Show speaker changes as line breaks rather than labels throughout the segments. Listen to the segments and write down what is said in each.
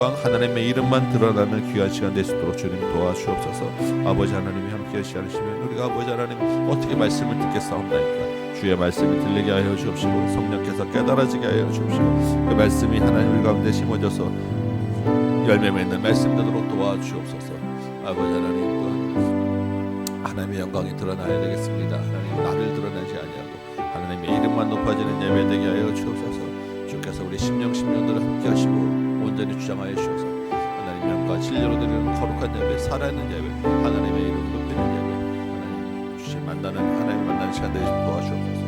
하나님의 이름만 드러나는 귀한 시간 될 수 있도록 주님 도와주옵소서. 아버지 하나님이 함께 하시면 우리가 아버지 하나님 어떻게 말씀을 듣겠사옵나이까. 주의 말씀을 들리게 하여 주옵시고 성령께서 깨달아지게 하여 주옵시고 그 말씀이 하나님 우리 가운데 심어져서 열매 맺는 말씀 되도록 도와주옵소서. 아버지 하나님 또한 하나님의 영광이 드러나야 되겠습니다. 하나님 나를 드러내지 아니하고 하나님의 이름만 높아지는 예배 되게 하여 주옵소서. 주께서 우리 심령들을 함께 하시고 온전히 주장하여 주셔서 하나님 영과 진리로 드리는 거룩한 예배, 살아있는 예배, 하나님의 이름 높이는 예배, 하나님 주신 하나님 만나는 시간 되게 도와주옵소서.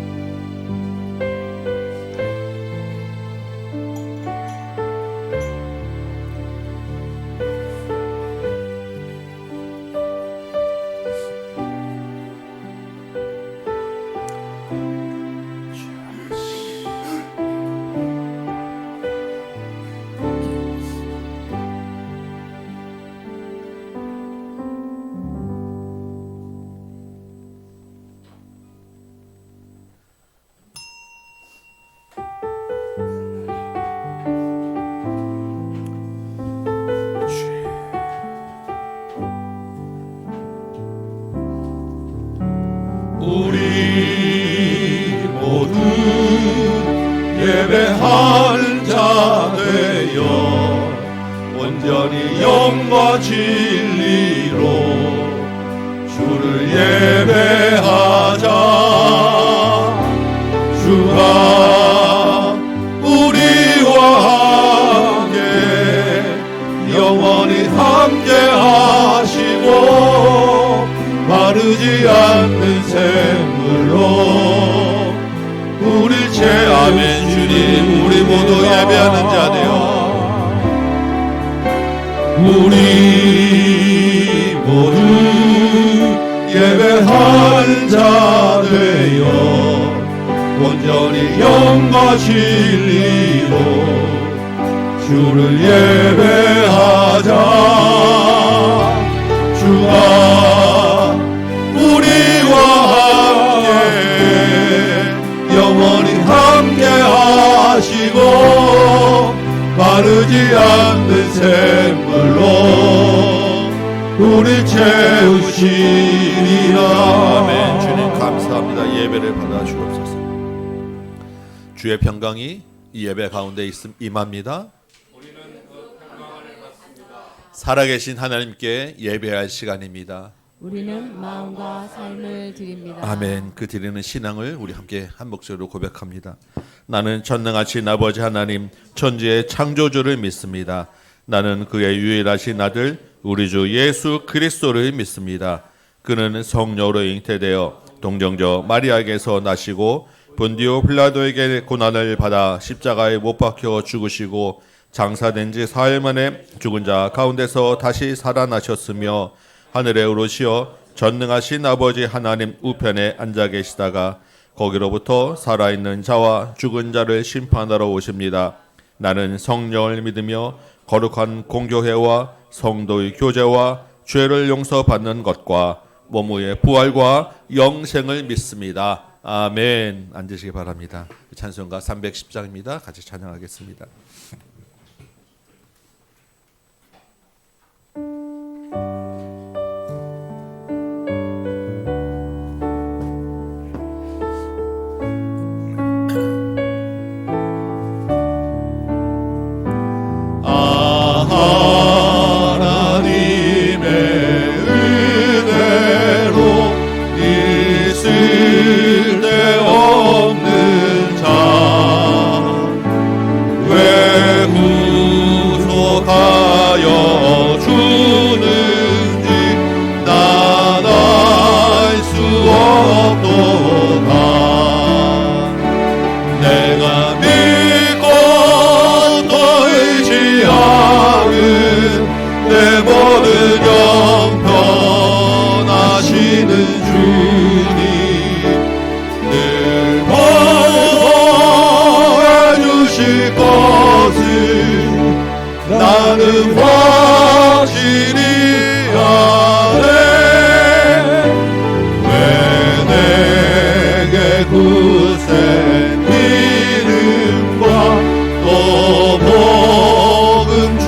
우리 모두 예배할 자 되어 온전히 영과 진리로 주를 예배하자. 주가 우리와 함께 영원히 함께 하시고 마르지 않는 샘물로 우리 채하면 주님 우리 모두 예배하는 자 되어 우리 모두 예배할 자 되어 온전히 영과 진리로 주를 예배하자. 주가 우리와 함께 영원히 함께 하시고 마르지 않는 샘물로 우리 채우시리라.
아멘. 주님 감사합니다. 예배를 받아 주옵소서. 주의 평강이 이 예배 가운데 임합니다. 살아계신 하나님께 예배할 시간입니다.
우리는 마음과 삶을 드립니다.
아멘. 그 드리는 신앙을 우리 함께 한 목소리로 고백합니다. 나는 전능하신 아버지 하나님 천지의 창조주를 믿습니다. 나는 그의 유일하신 아들 우리 주 예수 그리스도를 믿습니다. 그는 성령으로 잉태되어 동정저 마리아에게서 나시고 본디오 빌라도에게 고난을 받아 십자가에 못 박혀 죽으시고 장사된 지 사흘 만에 죽은 자 가운데서 다시 살아나셨으며 하늘에 오르시어 전능하신 아버지 하나님 우편에 앉아 계시다가 거기로부터 살아있는 자와 죽은 자를 심판하러 오십니다. 나는 성령을 믿으며 거룩한 공교회와 성도의 교제와 죄를 용서받는 것과 몸 후의 부활과 영생을 믿습니다. 아멘. 앉으시기 바랍니다. 찬송가 310장입니다. 같이 찬양하겠습니다.
나는 확실히 아네. 왜 내게 굳센 이름과 또 복음 주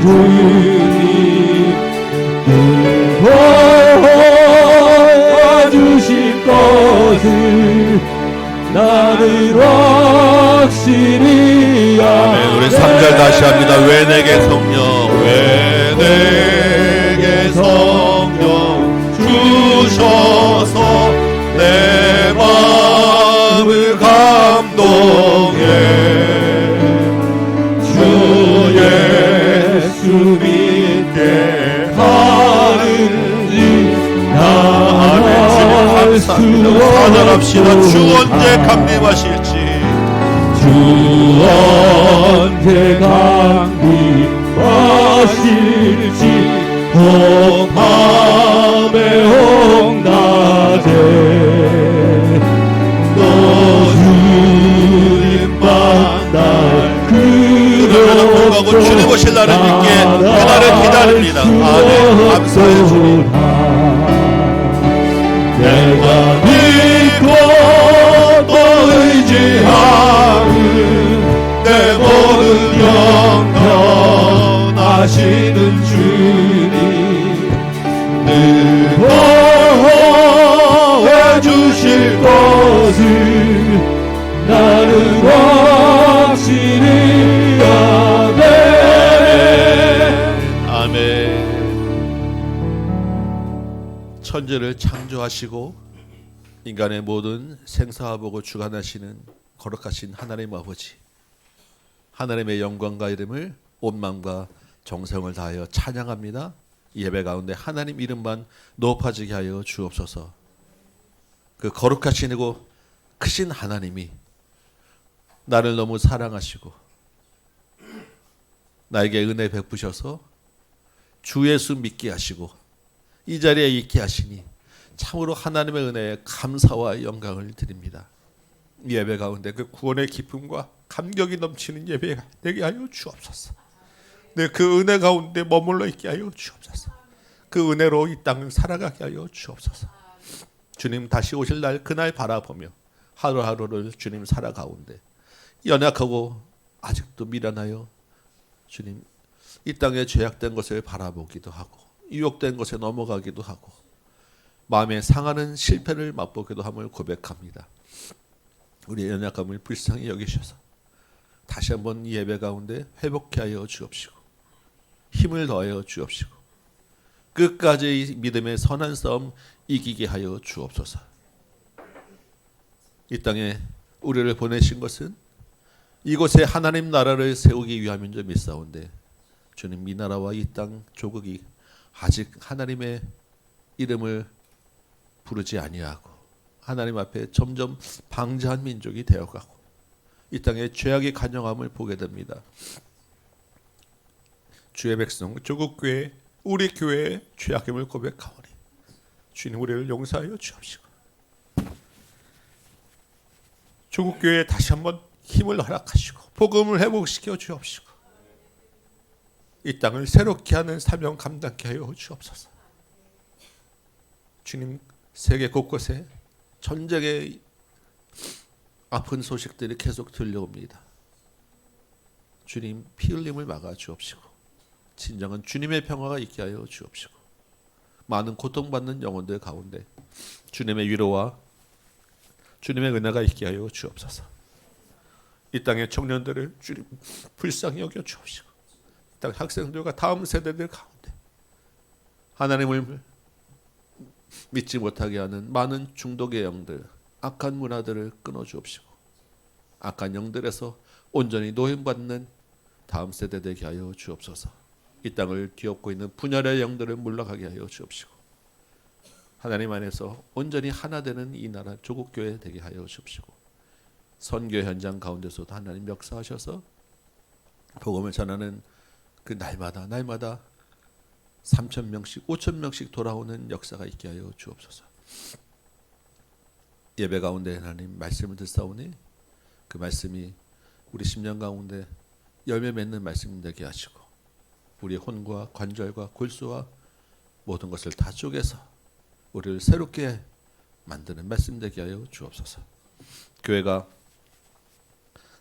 주님 도와주실 것을 나는 확실히
아멘. 우리 3절 다시 합니다. 왜 내게 성령,
왜 내게 성령 주셔서 내 마음을 감동해 주 예수 믿게 하는지
아멘. 주님 감사합니다. 찬양합시다. 주 언제 강림하실지,
주 언제 강림하실지 홍밤에 홍낮에 또 주님 만날
그럼에도 불구하고 주님 오실 날을 믿게 그날을 기다립니다. 아멘. 감사해요 주님.
내가 믿고 또 의지하는 내 모든 영원하시는 주님 늘 보호해 주실 것을 나는 확실히 아멘.
아멘. 천지를 창조하시고 인간의 모든 생사화복을 주관하시는 거룩하신 하나님 아버지, 하나님의 영광과 이름을 온 마음과 정성을 다하여 찬양합니다. 예배 가운데 하나님 이름만 높아지게 하여 주옵소서. 그 거룩하시고 크신 하나님이 나를 너무 사랑하시고 나에게 은혜 베푸셔서 주 예수 믿게 하시고 이 자리에 있게 하시니 참으로 하나님의 은혜에 감사와 영광을 드립니다. 예배 가운데 그 구원의 기쁨과 감격이 넘치는 예배가 되게 하여 주옵소서. 네, 그 은혜 가운데 머물러 있게 하여 주옵소서. 그 은혜로 이 땅을 살아가게 하여 주옵소서. 주님 다시 오실 날 그날 바라보며 하루하루를 주님 살아가운데 연약하고 아직도 미련하여 주님 이 땅에 죄악된 것을 바라보기도 하고 유혹된 것에 넘어가기도 하고 마음에 상하는 실패를 맛보기도 함을 고백합니다. 우리의 연약함을 불쌍히 여기셔서 다시 한번 이 예배 가운데 회복케 하여 주옵시고 힘을 더하여 주옵시고 끝까지 믿음의 선한 싸움 이기게 하여 주옵소서. 이 땅에 우리를 보내신 것은 이곳에 하나님 나라를 세우기 위함인 줄 믿사온데 주님 이 나라와 이 땅 조국이 아직 하나님의 이름을 부르지 아니하고 하나님 앞에 점점 방자한 민족이 되어가고 이 땅에 죄악의 간영함을 보게 됩니다. 주의 백성 조국교회 우리 교회의 죄악임을 고백하오니 주님 우리를 용서하여 주옵시고 조국교회에 다시 한번 힘을 허락하시고 복음을 회복시켜 주옵시고 이 땅을 새롭게 하는 사명 감당케 하여 주옵소서. 주님 세계 곳곳에 전쟁의 아픈 소식들이 계속 들려옵니다. 주님 피 흘림을 막아 주옵시고 진정한 주님의 평화가 있게 하여 주옵시고 많은 고통받는 영혼들 가운데 주님의 위로와 주님의 은혜가 있게 하여 주옵소서. 이 땅의 청년들을 주님 불쌍히 여겨 주옵시고 이 땅 학생들과 다음 세대들 가운데 하나님을 믿지 못하게 하는 많은 중독의 영들, 악한 문화들을 끊어 주옵시고 악한 영들에서 온전히 노임받는 다음 세대 되게 하여 주옵소서. 이 땅을 뒤엎고 있는 분열의 영들을 물러가게 하여 주옵시고 하나님 안에서 온전히 하나 되는 이 나라 조국교회 되게 하여 주옵시고 선교 현장 가운데서도 하나님 역사하셔서 복음을 전하는 그 날마다 3,000명씩 5,000명씩 돌아오는 역사가 있게 하여 주옵소서. 예배 가운데 하나님 말씀을 듣사오니 그 말씀이 우리 심령 가운데 열매 맺는 말씀 되게 하시고 우리의 혼과 관절과 골수와 모든 것을 다 쪼개서 우리를 새롭게 만드는 말씀 되게 하여 주옵소서. 교회가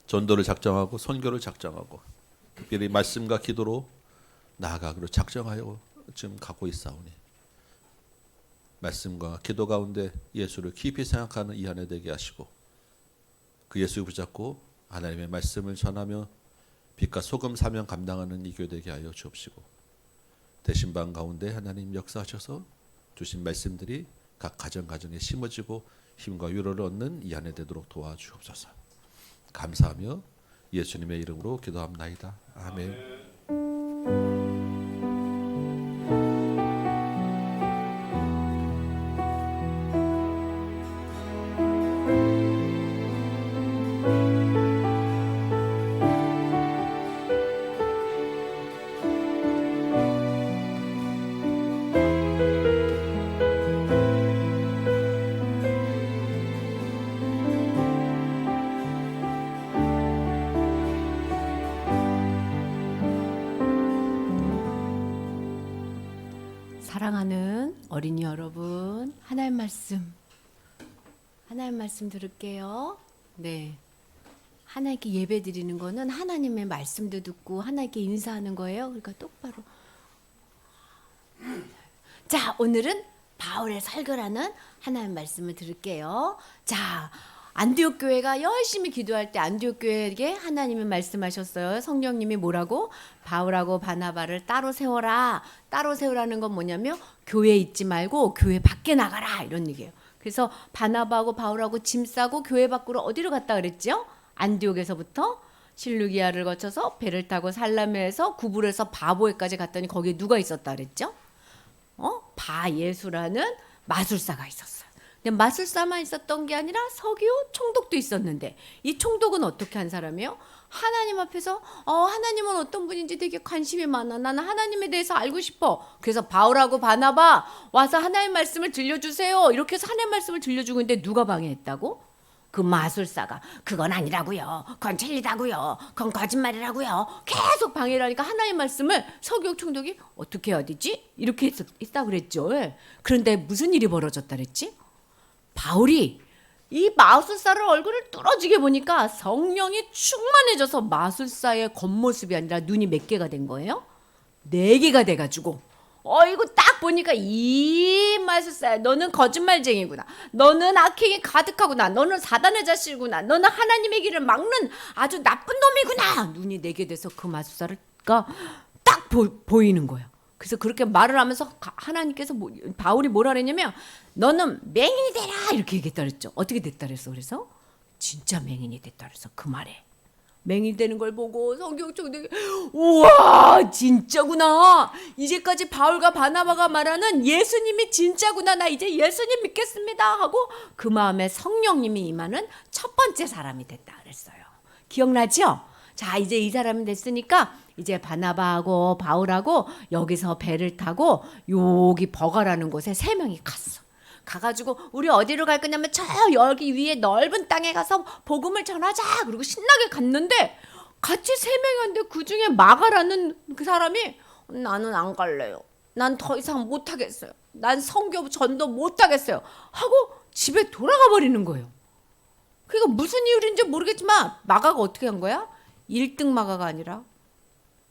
전도를 작정하고 선교를 작정하고 특별히 말씀과 기도로 나아가기로 작정하여 지금 갖고 있사오니 말씀과 기도 가운데 예수를 깊이 생각하는 이 안에 되게 하시고 그 예수 붙잡고 하나님의 말씀을 전하며 빛과 소금 사명 감당하는 이 교회 되게 하여 주옵시고 대신방 가운데 하나님 역사하셔서 주신 말씀들이 각 가정에 심어지고 힘과 위로를 얻는 이 안에 되도록 도와주옵소서. 감사하며 예수님의 이름으로 기도합나이다. 아멘.
사랑하는 어린이 여러분, 하나님 말씀 들을게요. 네, 하나님께 예배 드리는 거는 하나님의 말씀도 듣고 하나님께 인사하는 거예요. 그러니까 똑바로. 자, 오늘은 바울의 설교라는 하나님 말씀을 들을게요. 자, 안디옥 교회가 열심히 기도할 때 안디옥 교회에게 하나님이 말씀하셨어요. 성령님이 뭐라고? 바울하고 바나바를 따로 세워라. 따로 세우라는 건 뭐냐면 교회에 있지 말고 교회 밖에 나가라 이런 얘기예요. 그래서 바나바하고 바울하고 짐 싸고 교회 밖으로 어디로 갔다 그랬죠? 안디옥에서부터 실루기아를 거쳐서 배를 타고 살라메에서 구불에서 바보에까지 갔더니 거기에 누가 있었다 그랬죠? 바예수라는 마술사가 있었어요. 근데 마술사만 있었던 게 아니라 서기오 총독도 있었는데 이 총독은 어떻게 한 사람이에요? 하나님 앞에서 하나님은 어떤 분인지 되게 관심이 많아. 나는 하나님에 대해서 알고 싶어. 그래서 바울하고 바나바 와서 하나님 말씀을 들려주세요. 이렇게 해서 하나님 말씀을 들려주고 있는데 누가 방해했다고? 그 마술사가 그건 아니라고요. 그건 틀리다고요. 그건 거짓말이라고요. 계속 방해를 하니까 하나님 말씀을 서기옥 총독이 어떻게 해야 되지? 이렇게 했다고 그랬죠. 그런데 무슨 일이 벌어졌다 그랬지? 바울이 이 마술사를 얼굴을 뚫어지게 보니까 성령이 충만해져서 마술사의 겉모습이 아니라 눈이 몇 개가 된 거예요? 4개가 돼가지고 이거 딱 보니까 이 마술사야. 너는 거짓말쟁이구나. 너는 악행이 가득하구나. 너는 사단의 자식이구나. 너는 하나님의 길을 막는 아주 나쁜 놈이구나. 눈이 4개 돼서 그 마술사가 딱 보이는 거예요. 그래서 그렇게 말을 하면서 하나님께서 바울이 뭐라 그랬냐면 너는 맹인이 되라 이렇게 얘기했다 그랬죠. 어떻게 됐다 그랬어? 그래서 진짜 맹인이 됐다 그랬어. 그 말에 맹인 되는 걸 보고 성경 총독이 우와 진짜구나. 이제까지 바울과 바나바가 말하는 예수님이 진짜구나. 나 이제 예수님 믿겠습니다 하고 그 마음에 성령님이 임하는 첫 번째 사람이 됐다 그랬어요. 기억나죠? 자, 이제 이 사람이 됐으니까 이제 바나바하고 바울하고 여기서 배를 타고 여기 버가라는 곳에 3명이 갔어. 가가지고 우리 어디로 갈 거냐면 저 여기 위에 넓은 땅에 가서 복음을 전하자. 그리고 신나게 갔는데 같이 3명이 왔는데 그중에 마가라는 그 사람이 나는 안 갈래요. 난 더 이상 못하겠어요. 난 선교 전도 못하겠어요. 하고 집에 돌아가 버리는 거예요. 그러니까 무슨 이유인지 모르겠지만 마가가 어떻게 한 거야? 1등 마가가 아니라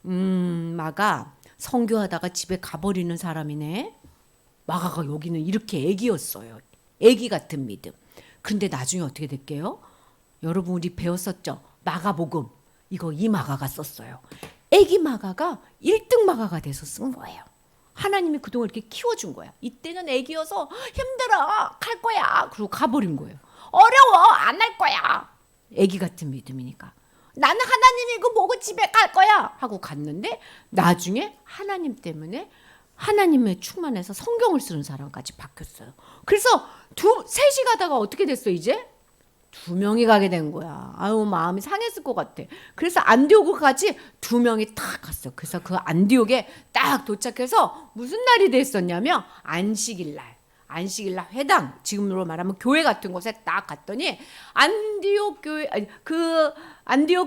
마가 선교하다가 집에 가버리는 사람이네. 마가가 여기는 이렇게 애기였어요. 애기 같은 믿음. 근데 나중에 어떻게 될게요? 여러분 우리 배웠었죠? 마가복음. 이거 이 마가가 썼어요. 애기 마가가 1등 마가가 돼서 쓴 거예요. 하나님이 그동안 이렇게 키워준 거야. 이때는 애기여서 힘들어. 갈 거야. 그리고 가버린 거예요. 어려워. 안 할 거야. 애기 같은 믿음이니까. 나는 하나님 이거 보고 집에 갈 거야 하고 갔는데 나중에 하나님 때문에 하나님의 충만해서 성경을 쓰는 사람까지 바뀌었어요. 그래서 셋이 가다가 어떻게 됐어? 이제 2명이 가게 된 거야. 아유 마음이 상했을 것 같아. 그래서 안디옥까지 2명이 딱 갔어. 그래서 그 안디옥에 딱 도착해서 무슨 날이 됐었냐면 안식일날 회당, 지금으로 말하면 교회 같은 곳에 딱 갔더니 안디옥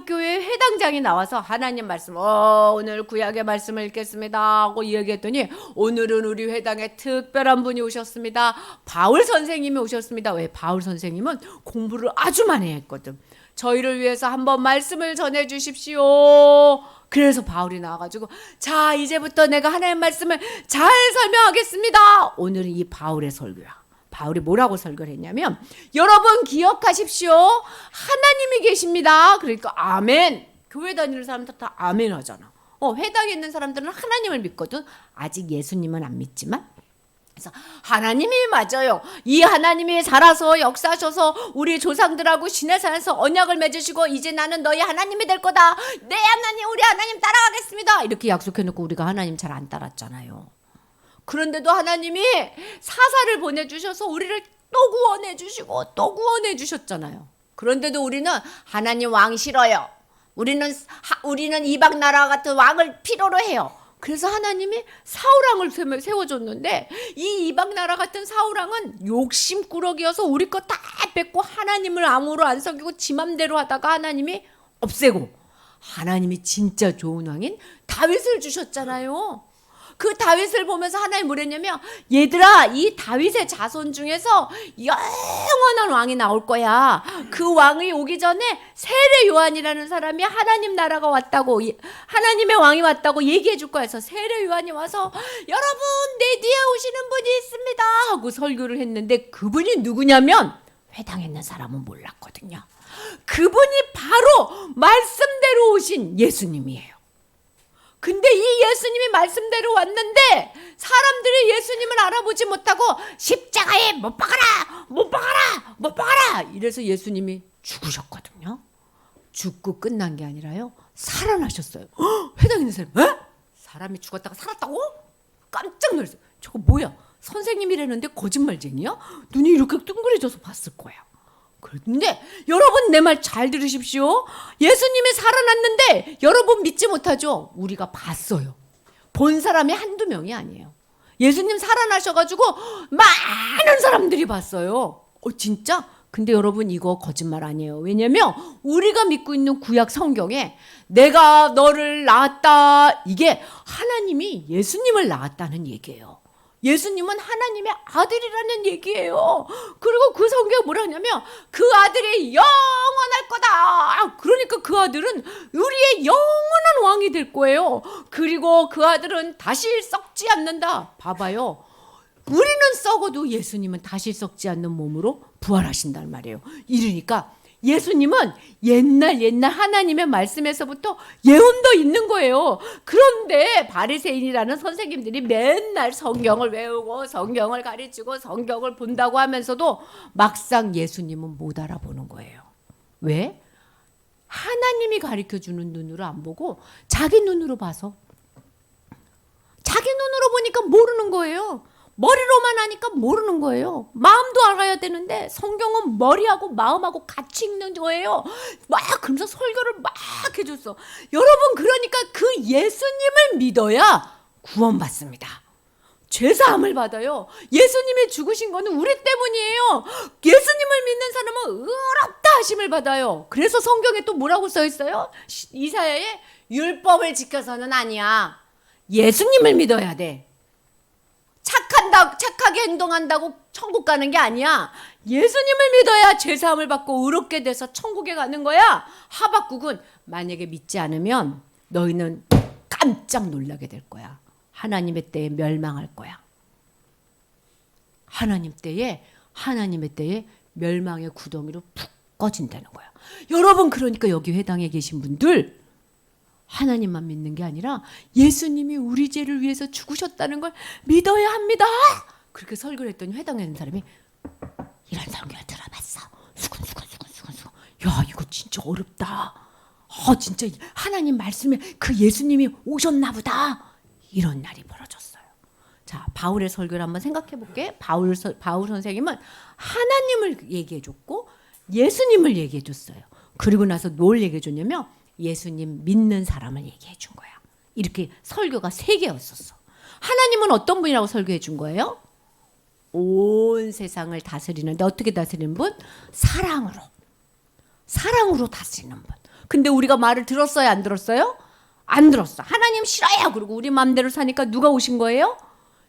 교회 회당장이 나와서 하나님 말씀 오늘 구약의 말씀을 읽겠습니다 하고 이야기했더니 오늘은 우리 회당에 특별한 분이 오셨습니다. 바울 선생님이 오셨습니다. 왜? 바울 선생님은 공부를 아주 많이 했거든. 저희를 위해서 한번 말씀을 전해 주십시오. 그래서 바울이 나와가지고 자 이제부터 내가 하나님의 말씀을 잘 설명하겠습니다. 오늘은 이 바울의 설교야. 바울이 뭐라고 설교를 했냐면 여러분 기억하십시오. 하나님이 계십니다. 그러니까 아멘. 교회 다니는 사람들 다 아멘 하잖아. 회당에 있는 사람들은 하나님을 믿거든. 아직 예수님은 안 믿지만. 그래서 하나님이 맞아요. 이 하나님이 살아서 역사하셔서 우리 조상들하고 시내산에서 언약을 맺으시고 이제 나는 너희 하나님이 될 거다. 내 하나님 우리 하나님 따라가겠습니다. 이렇게 약속해놓고 우리가 하나님 잘 안 따랐잖아요. 그런데도 하나님이 사사를 보내주셔서 우리를 또 구원해 주시고 또 구원해 주셨잖아요. 그런데도 우리는 하나님 왕 싫어요. 우리는 이방 나라 같은 왕을 필요로 해요. 그래서 하나님이 사울왕을 세워줬는데 이 이방 나라 같은 사울왕은 욕심꾸러기여서 우리 거 다 뺏고 하나님을 아무로 안 섬기고 지 맘대로 하다가 하나님이 없애고 하나님이 진짜 좋은 왕인 다윗을 주셨잖아요. 그 다윗을 보면서 하나님 뭐랬냐면 얘들아 이 다윗의 자손 중에서 영원한 왕이 나올 거야. 그 왕이 오기 전에 세례 요한이라는 사람이 하나님 나라가 왔다고 하나님의 왕이 왔다고 얘기해 줄 거야. 해서 세례 요한이 와서 여러분 내 뒤에 오시는 분이 있습니다 하고 설교를 했는데 그분이 누구냐면 회당에 있는 사람은 몰랐거든요. 그분이 바로 말씀대로 오신 예수님이에요. 근데 이 예수님이 말씀대로 왔는데 사람들이 예수님을 알아보지 못하고 십자가에 못 박아라 못 박아라 못 박아라 이래서 예수님이 죽으셨거든요. 죽고 끝난 게 아니라요 살아나셨어요. 회당에 있는 사람 사람이 죽었다가 살았다고? 깜짝 놀랐어요. 저거 뭐야 선생님이라는데 거짓말쟁이야? 눈이 이렇게 둥그레져서 봤을 거야. 그런데 여러분 내 말 잘 들으십시오. 예수님이 살아났는데 여러분 믿지 못하죠? 우리가 봤어요. 본 사람이 한두 명이 아니에요. 예수님 살아나셔가지고 많은 사람들이 봤어요. 진짜? 근데 여러분 이거 거짓말 아니에요. 왜냐면 우리가 믿고 있는 구약 성경에 내가 너를 낳았다 이게 하나님이 예수님을 낳았다는 얘기예요. 예수님은 하나님의 아들이라는 얘기예요. 그리고 그 성경에 뭐라 하냐면 그 아들이 영원할 거다. 그러니까 그 아들은 우리의 영원한 왕이 될 거예요. 그리고 그 아들은 다시 썩지 않는다. 봐봐요. 우리는 썩어도 예수님은 다시 썩지 않는 몸으로 부활하신단 말이에요. 이러니까 예수님은 옛날 하나님의 말씀에서부터 예언도 있는 거예요. 그런데 바리새인이라는 선생님들이 맨날 성경을 외우고 성경을 가르치고 성경을 본다고 하면서도 막상 예수님은 못 알아보는 거예요. 왜? 하나님이 가르쳐주는 눈으로 안 보고 자기 눈으로 봐서 자기 눈으로 보니까 모르는 거예요. 머리로만 하니까 모르는 거예요. 마음도 알아야 되는데 성경은 머리하고 마음하고 같이 읽는 거예요. 막 그러면서 설교를 막 해줬어. 여러분 그러니까 그 예수님을 믿어야 구원받습니다. 죄사함을 받아요. 예수님이 죽으신 거는 우리 때문이에요. 예수님을 믿는 사람은 의롭다 하심을 받아요. 그래서 성경에 또 뭐라고 써 있어요? 이사야에 율법을 지켜서는 아니야. 예수님을 믿어야 돼. 착하게 행동한다고 천국 가는 게 아니야. 예수님을 믿어야 죄사함을 받고 의롭게 돼서 천국에 가는 거야. 하박국은 만약에 믿지 않으면 너희는 깜짝 놀라게 될 거야. 하나님의 때에 멸망할 거야. 하나님의 때에 멸망의 구덩이로 푹 꺼진다는 거야. 여러분 그러니까 여기 회당에 계신 분들 하나님만 믿는 게 아니라 예수님이 우리 죄를 위해서 죽으셨다는 걸 믿어야 합니다. 그렇게 설교를 했더니 회당에 있는 사람이 이런 설교를 들어봤어. 수근수근. 야 이거 진짜 어렵다. 진짜 하나님 말씀에 그 예수님이 오셨나 보다. 이런 날이 벌어졌어요. 자 바울의 설교를 한번 생각해 볼게. 바울 선생님은 하나님을 얘기해 줬고 예수님을 얘기해 줬어요. 그리고 나서 뭘 얘기해 줬냐면 예수님 믿는 사람을 얘기해 준 거야. 이렇게 설교가 3개였었어. 하나님은 어떤 분이라고 설교해 준 거예요? 온 세상을 다스리는데 어떻게 다스리는 분? 사랑으로 다스리는 분. 근데 우리가 말을 들었어요? 안 들었어요? 안 들었어. 하나님 싫어요. 그리고 우리 마음대로 사니까 누가 오신 거예요?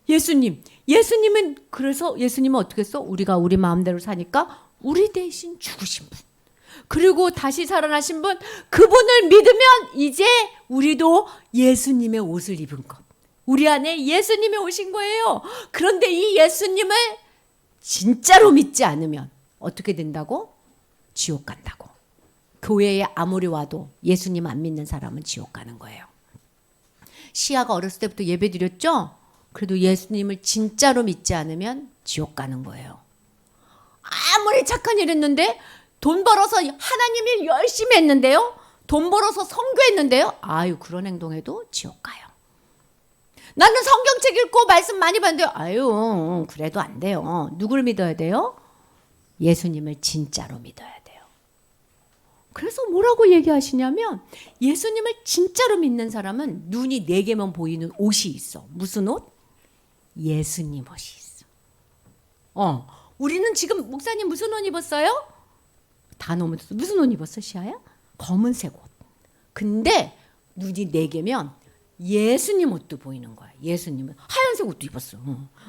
예수님은 그래서 예수님은 어떻게 했어? 우리가 우리 마음대로 사니까 우리 대신 죽으신 분. 그리고 다시 살아나신 분, 그분을 믿으면 이제 우리도 예수님의 옷을 입은 것. 우리 안에 예수님이 오신 거예요. 그런데 이 예수님을 진짜로 믿지 않으면 어떻게 된다고? 지옥 간다고. 교회에 아무리 와도 예수님 안 믿는 사람은 지옥 가는 거예요. 시아가 어렸을 때부터 예배 드렸죠? 그래도 예수님을 진짜로 믿지 않으면 지옥 가는 거예요. 아무리 착한 일 했는데, 돈 벌어서 하나님 일 열심히 했는데요, 돈 벌어서 선교했는데요, 아유 그런 행동해도 지옥 가요. 나는 성경책 읽고 말씀 많이 봤는데요, 아유 그래도 안 돼요. 누굴 믿어야 돼요? 예수님을 진짜로 믿어야 돼요. 그래서 뭐라고 얘기하시냐면, 예수님을 진짜로 믿는 사람은 눈이 4개만 보이는 옷이 있어. 무슨 옷? 예수님 옷이 있어. 우리는 지금 목사님 무슨 옷 입었어요? 다 너무 무슨 옷 입었어, 시아야? 검은색 옷. 근데 눈이 4개면 예수님 옷도 보이는 거야. 예수님은 하얀색 옷도 입었어.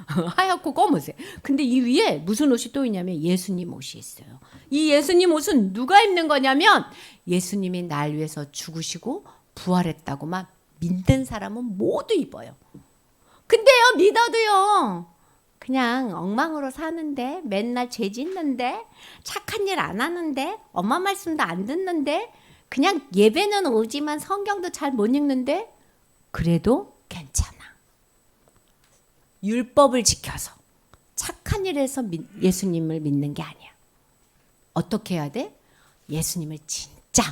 하얗고 검은색. 근데 이 위에 무슨 옷이 또 있냐면 예수님 옷이 있어요. 이 예수님 옷은 누가 입는 거냐면, 예수님이 날 위해서 죽으시고 부활했다고만 믿는 사람은 모두 입어요. 근데요, 믿어도요, 그냥 엉망으로 사는데, 맨날 죄 짓는데, 착한 일 안 하는데, 엄마 말씀도 안 듣는데, 그냥 예배는 오지만 성경도 잘 못 읽는데, 그래도 괜찮아. 율법을 지켜서 착한 일에서 예수님을 믿는 게 아니야. 어떻게 해야 돼? 예수님을 진짜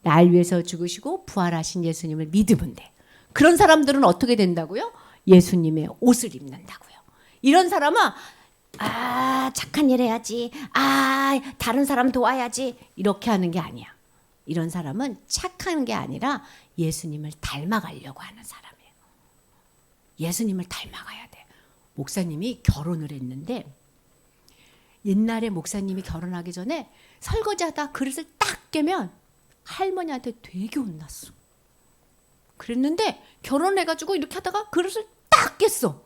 날 위해서 죽으시고 부활하신 예수님을 믿으면 돼. 그런 사람들은 어떻게 된다고요? 예수님의 옷을 입는다고요. 이런 사람은 착한 일 해야지, 다른 사람 도와야지, 이렇게 하는 게 아니야. 이런 사람은 착한 게 아니라 예수님을 닮아가려고 하는 사람이에요. 예수님을 닮아가야 돼. 목사님이 결혼을 했는데, 옛날에 목사님이 결혼하기 전에 설거지하다 그릇을 딱 깨면 할머니한테 되게 혼났어. 그랬는데 결혼해가지고 이렇게 하다가 그릇을 딱 깼어.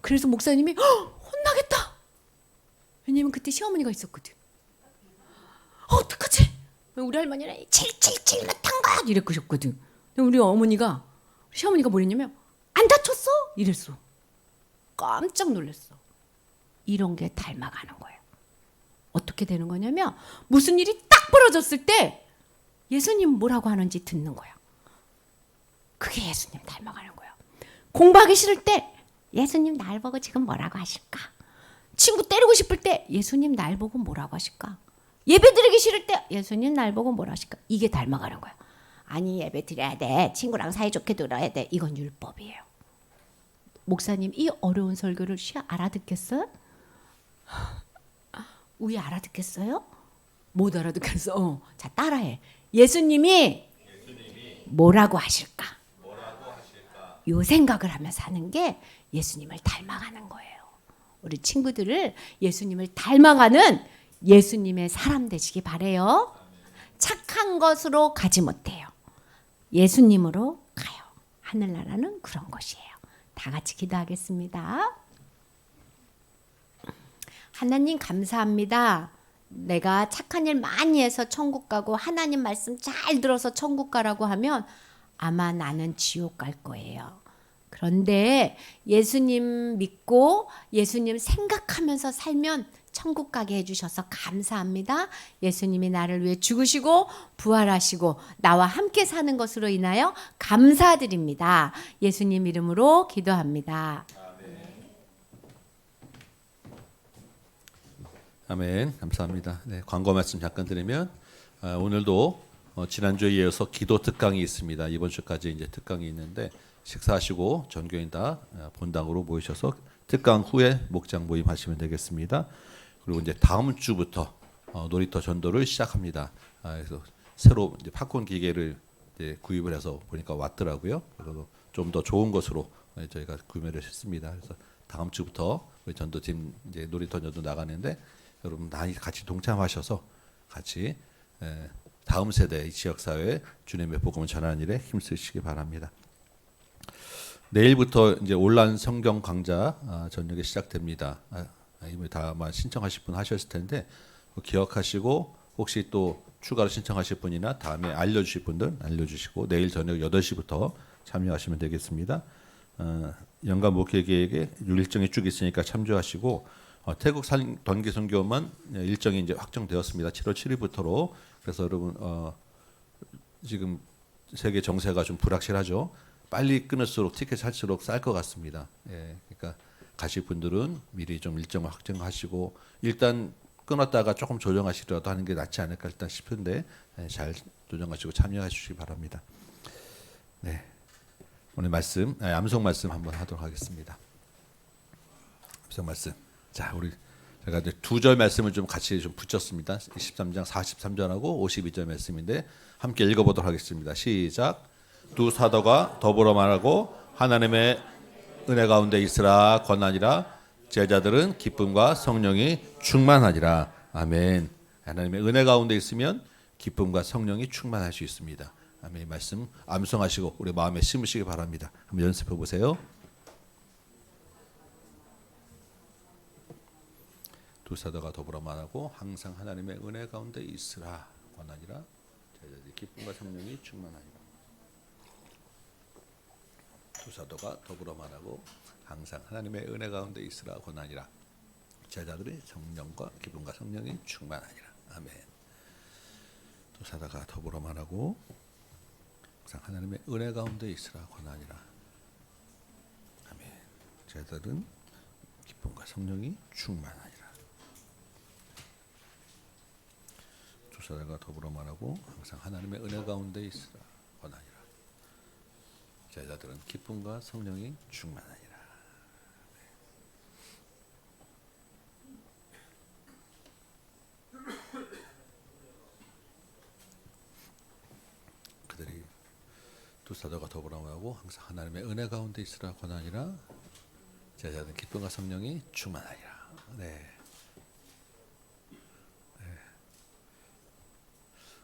그래서 목사님이 혼나겠다. 왜냐면 그때 시어머니가 있었거든. 어떡하지? 우리 할머니는 777 못한 것 이랬거든. 우리 어머니가, 시어머니가 뭐랬냐면, 안 다쳤어? 이랬어. 깜짝 놀랐어. 이런 게 닮아가는 거예요. 어떻게 되는 거냐면, 무슨 일이 딱 벌어졌을 때 예수님 뭐라고 하는지 듣는 거야. 그게 예수님 닮아가는 거예요. 공부하기 싫을 때 예수님 날 보고 지금 뭐라고 하실까? 친구 때리고 싶을 때 예수님 날 보고 뭐라고 하실까? 예배 드리기 싫을 때 예수님 날 보고 뭐라 하실까? 이게 닮아가는 거야. 아니 예배 드려야 돼, 친구랑 사이좋게 들어야 돼, 이건 율법이에요. 목사님 이 어려운 설교를 알아듣겠어요? 우리 알아듣겠어요? 못 알아듣겠어. 자 따라해. 예수님이 뭐라고 하실까? 요 생각을 하면서 하는 게 예수님을 닮아가는 거예요. 우리 친구들을 예수님을 닮아가는 예수님의 사람 되시기 바래요. 착한 것으로 가지 못해요. 예수님으로 가요. 하늘나라는 그런 것이에요. 다 같이 기도하겠습니다. 하나님 감사합니다. 내가 착한 일 많이 해서 천국 가고 하나님 말씀 잘 들어서 천국 가라고 하면 아마 나는 지옥 갈 거예요. 그런데 예수님 믿고 예수님 생각하면서 살면 천국 가게 해주셔서 감사합니다. 예수님이 나를 위해 죽으시고 부활하시고 나와 함께 사는 것으로 인하여 감사드립니다. 예수님 이름으로 기도합니다.
아멘. 감사합니다. 네, 광고 말씀 잠깐 드리면 오늘도 지난주에 이어서 기도 특강이 있습니다. 이번 주까지 이제 특강이 있는데 식사하시고 전교인 다 본당으로 모이셔서 특강 후에 목장 모임 하시면 되겠습니다. 그리고 이제 다음 주부터 놀이터 전도를 시작합니다. 그래서 새로 이제 팝콘 기계를 이제 구입을 해서 보니까 왔더라고요. 그래서 좀 더 좋은 것으로 저희가 구매를 했습니다. 그래서 다음 주부터 우리 전도팀 이제 놀이터 전도 나가는데 여러분 많이 같이 동참하셔서 같이 다음 세대 지역 사회에 주님의 복음을 전하는 일에 힘쓰시기 바랍니다. 내일부터 이제 온라인 성경 강좌 저녁에 시작됩니다. 이미 다 아마 신청하실 분 하셨을 텐데 기억하시고 혹시 또 추가로 신청하실 분이나 다음에 알려주실 분들 알려주시고 내일 저녁 8시부터 참여하시면 되겠습니다. 연간 목회 계획에 일정이 쭉 있으니까 참조하시고 태국 단기 선교만 일정이 이제 확정되었습니다. 7월 7일부터로. 그래서 여러분 지금 세계 정세가 좀 불확실하죠. 빨리 끊을수록 티켓 살수록 쌀 것 같습니다. 예, 그러니까 가실 분들은 미리 좀 일정을 확정하시고 일단 끊었다가 조금 조정하시더라도 하는 게 낫지 않을까 일단 싶은데 잘 조정하시고 참여해 주시기 바랍니다. 네, 오늘 말씀 암송 말씀 한번 하도록 하겠습니다. 암송 말씀. 자, 우리 제가 이제 2절 말씀을 좀 같이 좀 붙였습니다. 23장 43절하고 52절 말씀인데 함께 읽어보도록 하겠습니다. 시작. 두 사도가 더불어 말하고 하나님의 은혜 가운데 있으라 권하니라. 제자들은 기쁨과 성령이 충만하니라. 아멘. 하나님의 은혜 가운데 있으면 기쁨과 성령이 충만할 수 있습니다. 아멘. 말씀 암송하시고 우리 마음에 심으시기 바랍니다. 한번 연습해 보세요. 두 사도가 더불어 말하고 항상 하나님의 은혜 가운데 있으라 권하니라. 제자들이 기쁨과 성령이 충만하니라. 두 사도가 더불어 말하고 항상 하나님의 은혜 가운데 있으라 권하니라. 제자들이 성령과 기쁨과 성령이 충만하니라. 아멘. 두 사도가 더불어 말하고 항상 하나님의 은혜 가운데 있으라 권하니라. 아멘. 제자들은 기쁨과 성령이 충만하니라. 두 사도가 더불어 말하고 항상 하나님의 은혜 가운데 있으라 권하니라. 제자들은 기쁨과 성령이 충만하니라. 그들이 두 사도가 더불어 말하고 항상 하나님의 은혜 가운데 있으라 권하니라. 제자들은 기쁨과 성령이 충만하니라. 네.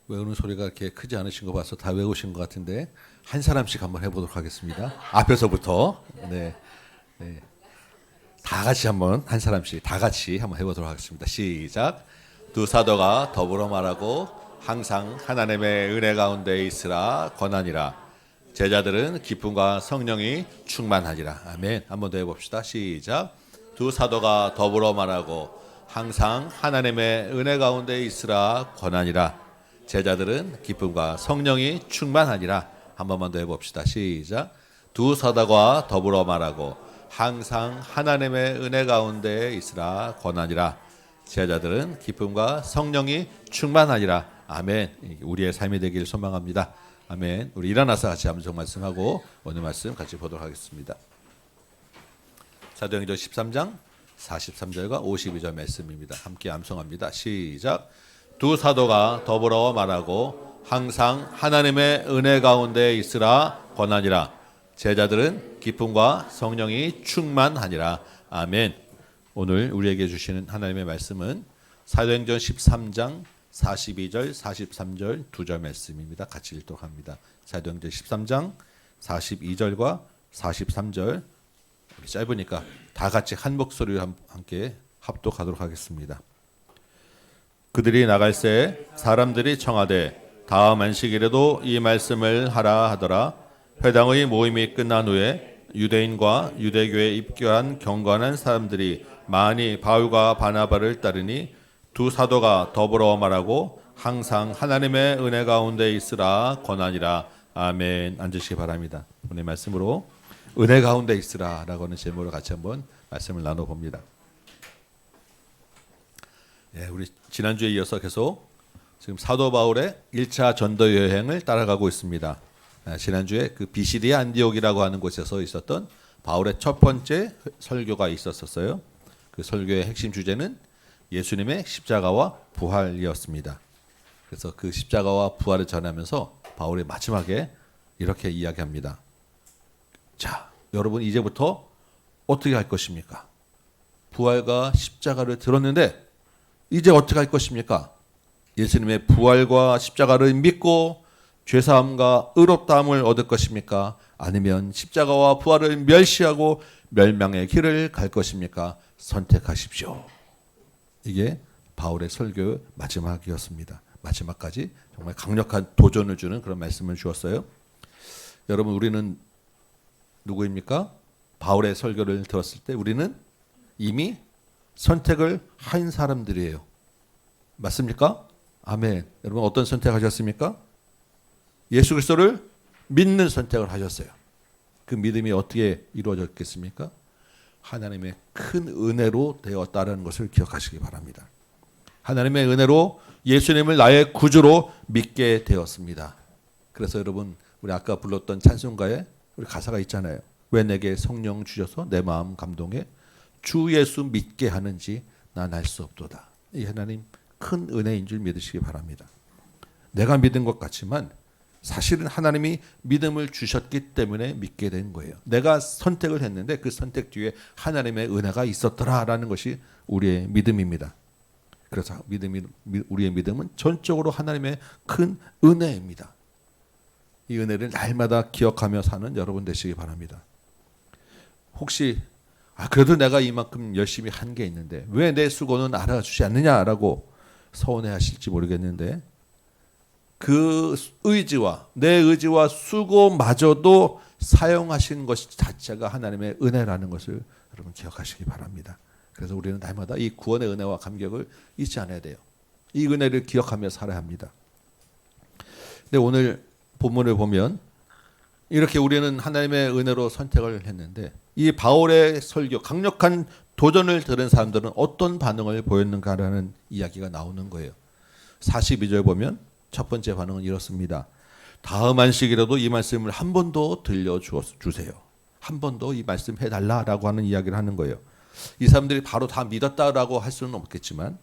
외우는 소리가 이렇게 크지 않으신 거 봐서 다 외우신 것 같은데 한 사람씩 한번 해보도록 하겠습니다. 앞에서부터 네, 네. 다 같이 한번 한 사람씩 다 같이 한번 해보도록 하겠습니다. 시작. 두 사도가 더불어 말하고 항상 하나님의 은혜 가운데 있으라 권하니라. 제자들은 기쁨과 성령이 충만하니라. 아멘. 한번 더 해봅시다. 시작. 두 사도가 더불어 말하고 항상 하나님의 은혜 가운데 있으라 권하니라. 제자들은 기쁨과 성령이 충만하니라. 한 번만 더 해봅시다. 시작. 두 사도가 더불어 말하고 항상 하나님의 은혜 가운데 있으라 권하니라. 제자들은 기쁨과 성령이 충만하니라. 아멘. 우리의 삶이 되기를 소망합니다. 아멘. 우리 일어나서 같이 암송 말씀하고 오늘 말씀 같이 보도록 하겠습니다. 사도행전 13장 43절과 52절 말씀입니다. 함께 암송합니다. 시작. 두 사도가 더불어 말하고 항상 하나님의 은혜 가운데 있으라 권하니라. 제자들은 기쁨과 성령이 충만하니라. 아멘. 오늘 우리에게 주시는 하나님의 말씀은 사도행전 13장 42절 43절 2절 말씀입니다. 같이 읽도록 합니다. 사도행전 13장 42절과 43절 짧으니까 다 같이 한 목소리로 함께 합독하도록 하겠습니다. 그들이 나갈새 사람들이 청하되 다음 안식일에도 이 말씀을 하라 하더라. 회당의 모임이 끝난 후에 유대인과 유대교에 입교한 경건한 사람들이 많이 바울과 바나바를 따르니 두 사도가 더불어 말하고 항상 하나님의 은혜 가운데 있으라 권하니라. 아멘. 앉으시기 바랍니다. 오늘 말씀으로 은혜 가운데 있으라 라고 하는 제목으로 같이 한번 말씀을 나눠봅니다. 예, 우리 지난주에 이어서 계속 지금 사도 바울의 1차 전도 여행을 따라가고 있습니다. 지난주에 그 비시디아 안디옥이라고 하는 곳에서 있었던 바울의 첫 번째 설교가 있었어요. 그 설교의 핵심 주제는 예수님의 십자가와 부활이었습니다. 그래서 그 십자가와 부활을 전하면서 바울이 마지막에 이렇게 이야기합니다. 자, 여러분 이제부터 어떻게 할 것입니까? 부활과 십자가를 들었는데 이제 어떻게 할 것입니까? 예수님의 부활과 십자가를 믿고 죄사함과 의롭다함을 얻을 것입니까? 아니면 십자가와 부활을 멸시하고 멸망의 길을 갈 것입니까? 선택하십시오. 이게 바울의 설교의 마지막이었습니다. 마지막까지 정말 강력한 도전을 주는 그런 말씀을 주었어요. 여러분, 우리는 누구입니까? 바울의 설교를 들었을 때 우리는 이미 선택을 한 사람들이에요. 맞습니까? 아멘. 여러분, 어떤 선택하셨습니까? 예수 그리스도를 믿는 선택을 하셨어요. 그 믿음이 어떻게 이루어졌겠습니까? 하나님의 큰 은혜로 되었다는 것을 기억하시기 바랍니다. 하나님의 은혜로 예수님을 나의 구주로 믿게 되었습니다. 그래서 여러분, 우리 아까 불렀던 찬송가에 우리 가사가 있잖아요. 왜 내게 성령 주셔서 내 마음 감동해 주 예수 믿게 하는지 난 알 수 없도다. 이 하나님 큰 은혜인 줄 믿으시기 바랍니다. 내가 믿은 것 같지만 사실은 하나님이 믿음을 주셨기 때문에 믿게 된 거예요. 내가 선택을 했는데 그 선택 뒤에 하나님의 은혜가 있었더라라는 것이 우리의 믿음입니다. 그래서 우리의 믿음은 전적으로 하나님의 큰 은혜입니다. 이 은혜를 날마다 기억하며 사는 여러분 되시기 바랍니다. 혹시 그래도 내가 이만큼 열심히 한 게 있는데 왜 내 수고는 알아주지 않느냐라고 서운해하실지 모르겠는데, 그 의지와 내 의지와 수고마저도 사용하신 것 자체가 하나님의 은혜라는 것을 여러분 기억하시기 바랍니다. 그래서 우리는 날마다 이 구원의 은혜와 감격을 잊지 않아야 돼요. 이 은혜를 기억하며 살아야 합니다. 근데 오늘 본문을 보면 이렇게 우리는 하나님의 은혜로 선택을 했는데, 이 바울의 설교, 강력한 도전을 들은 사람들은 어떤 반응을 보였는가라는 이야기가 나오는 거예요. 42절 보면 첫 번째 반응은 이렇습니다. 다음 안식이라도 이 말씀을 한 번 더 들려주세요. 한 번 더 이 말씀 해달라라고 하는 이야기를 하는 거예요. 이 사람들이 바로 다 믿었다라고 할 수는 없겠지만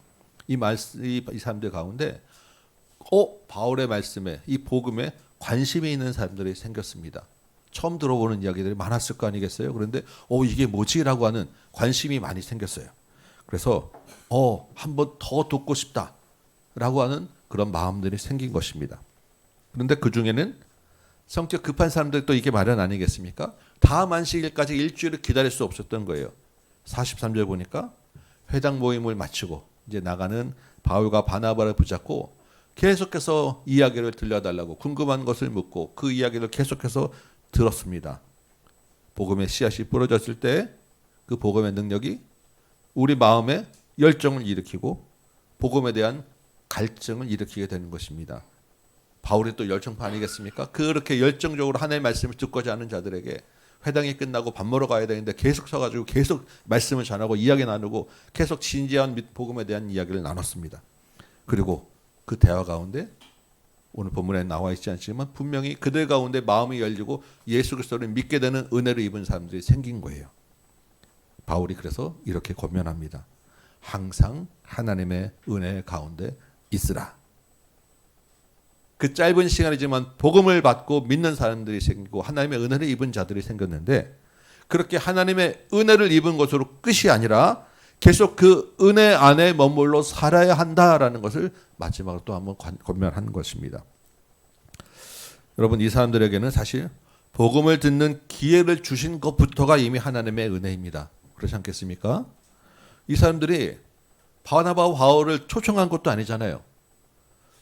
이 사람들 가운데 바울의 말씀에, 이 복음에 관심이 있는 사람들이 생겼습니다. 처음 들어보는 이야기들이 많았을 거 아니겠어요? 그런데 이게 뭐지라고 하는 관심이 많이 생겼어요. 그래서 한 번 더 듣고 싶다라고 하는 그런 마음들이 생긴 것입니다. 그런데 그 중에는 성격 급한 사람들도 이게 마련 아니겠습니까? 다음 안식일까지 일주일을 기다릴 수 없었던 거예요. 43절 보니까 회당 모임을 마치고 이제 나가는 바울과 바나바를 붙잡고 계속해서 이야기를 들려달라고 궁금한 것을 묻고 그 이야기를 계속해서 들었습니다. 복음의 씨앗이 뿌려졌을 때 그 복음의 능력이 우리 마음에 열정을 일으키고 복음에 대한 갈증을 일으키게 되는 것입니다. 바울이 또 열정파 아니겠습니까? 그렇게 열정적으로 하나님의 말씀을 듣고자 하는 자들에게 회당이 끝나고 밥 먹으러 가야 되는데 계속 서가지고 계속 말씀을 전하고 이야기 나누고 계속 진지한 복음에 대한 이야기를 나눴습니다. 그리고 그 대화 가운데 오늘 본문에 나와 있지 않지만 분명히 그들 가운데 마음이 열리고 예수 그리스도를 믿게 되는 은혜를 입은 사람들이 생긴 거예요. 바울이 그래서 이렇게 권면합니다. 항상 하나님의 은혜 가운데 있으라. 그 짧은 시간이지만 복음을 받고 믿는 사람들이 생기고 하나님의 은혜를 입은 자들이 생겼는데, 그렇게 하나님의 은혜를 입은 것으로 끝이 아니라 계속 그 은혜 안에 머물러 살아야 한다라는 것을 마지막으로 또 한번 권면하는 것입니다. 여러분, 이 사람들에게는 사실 복음을 듣는 기회를 주신 것부터가 이미 하나님의 은혜입니다. 그렇지 않겠습니까? 이 사람들이 바나바와 바울을 초청한 것도 아니잖아요.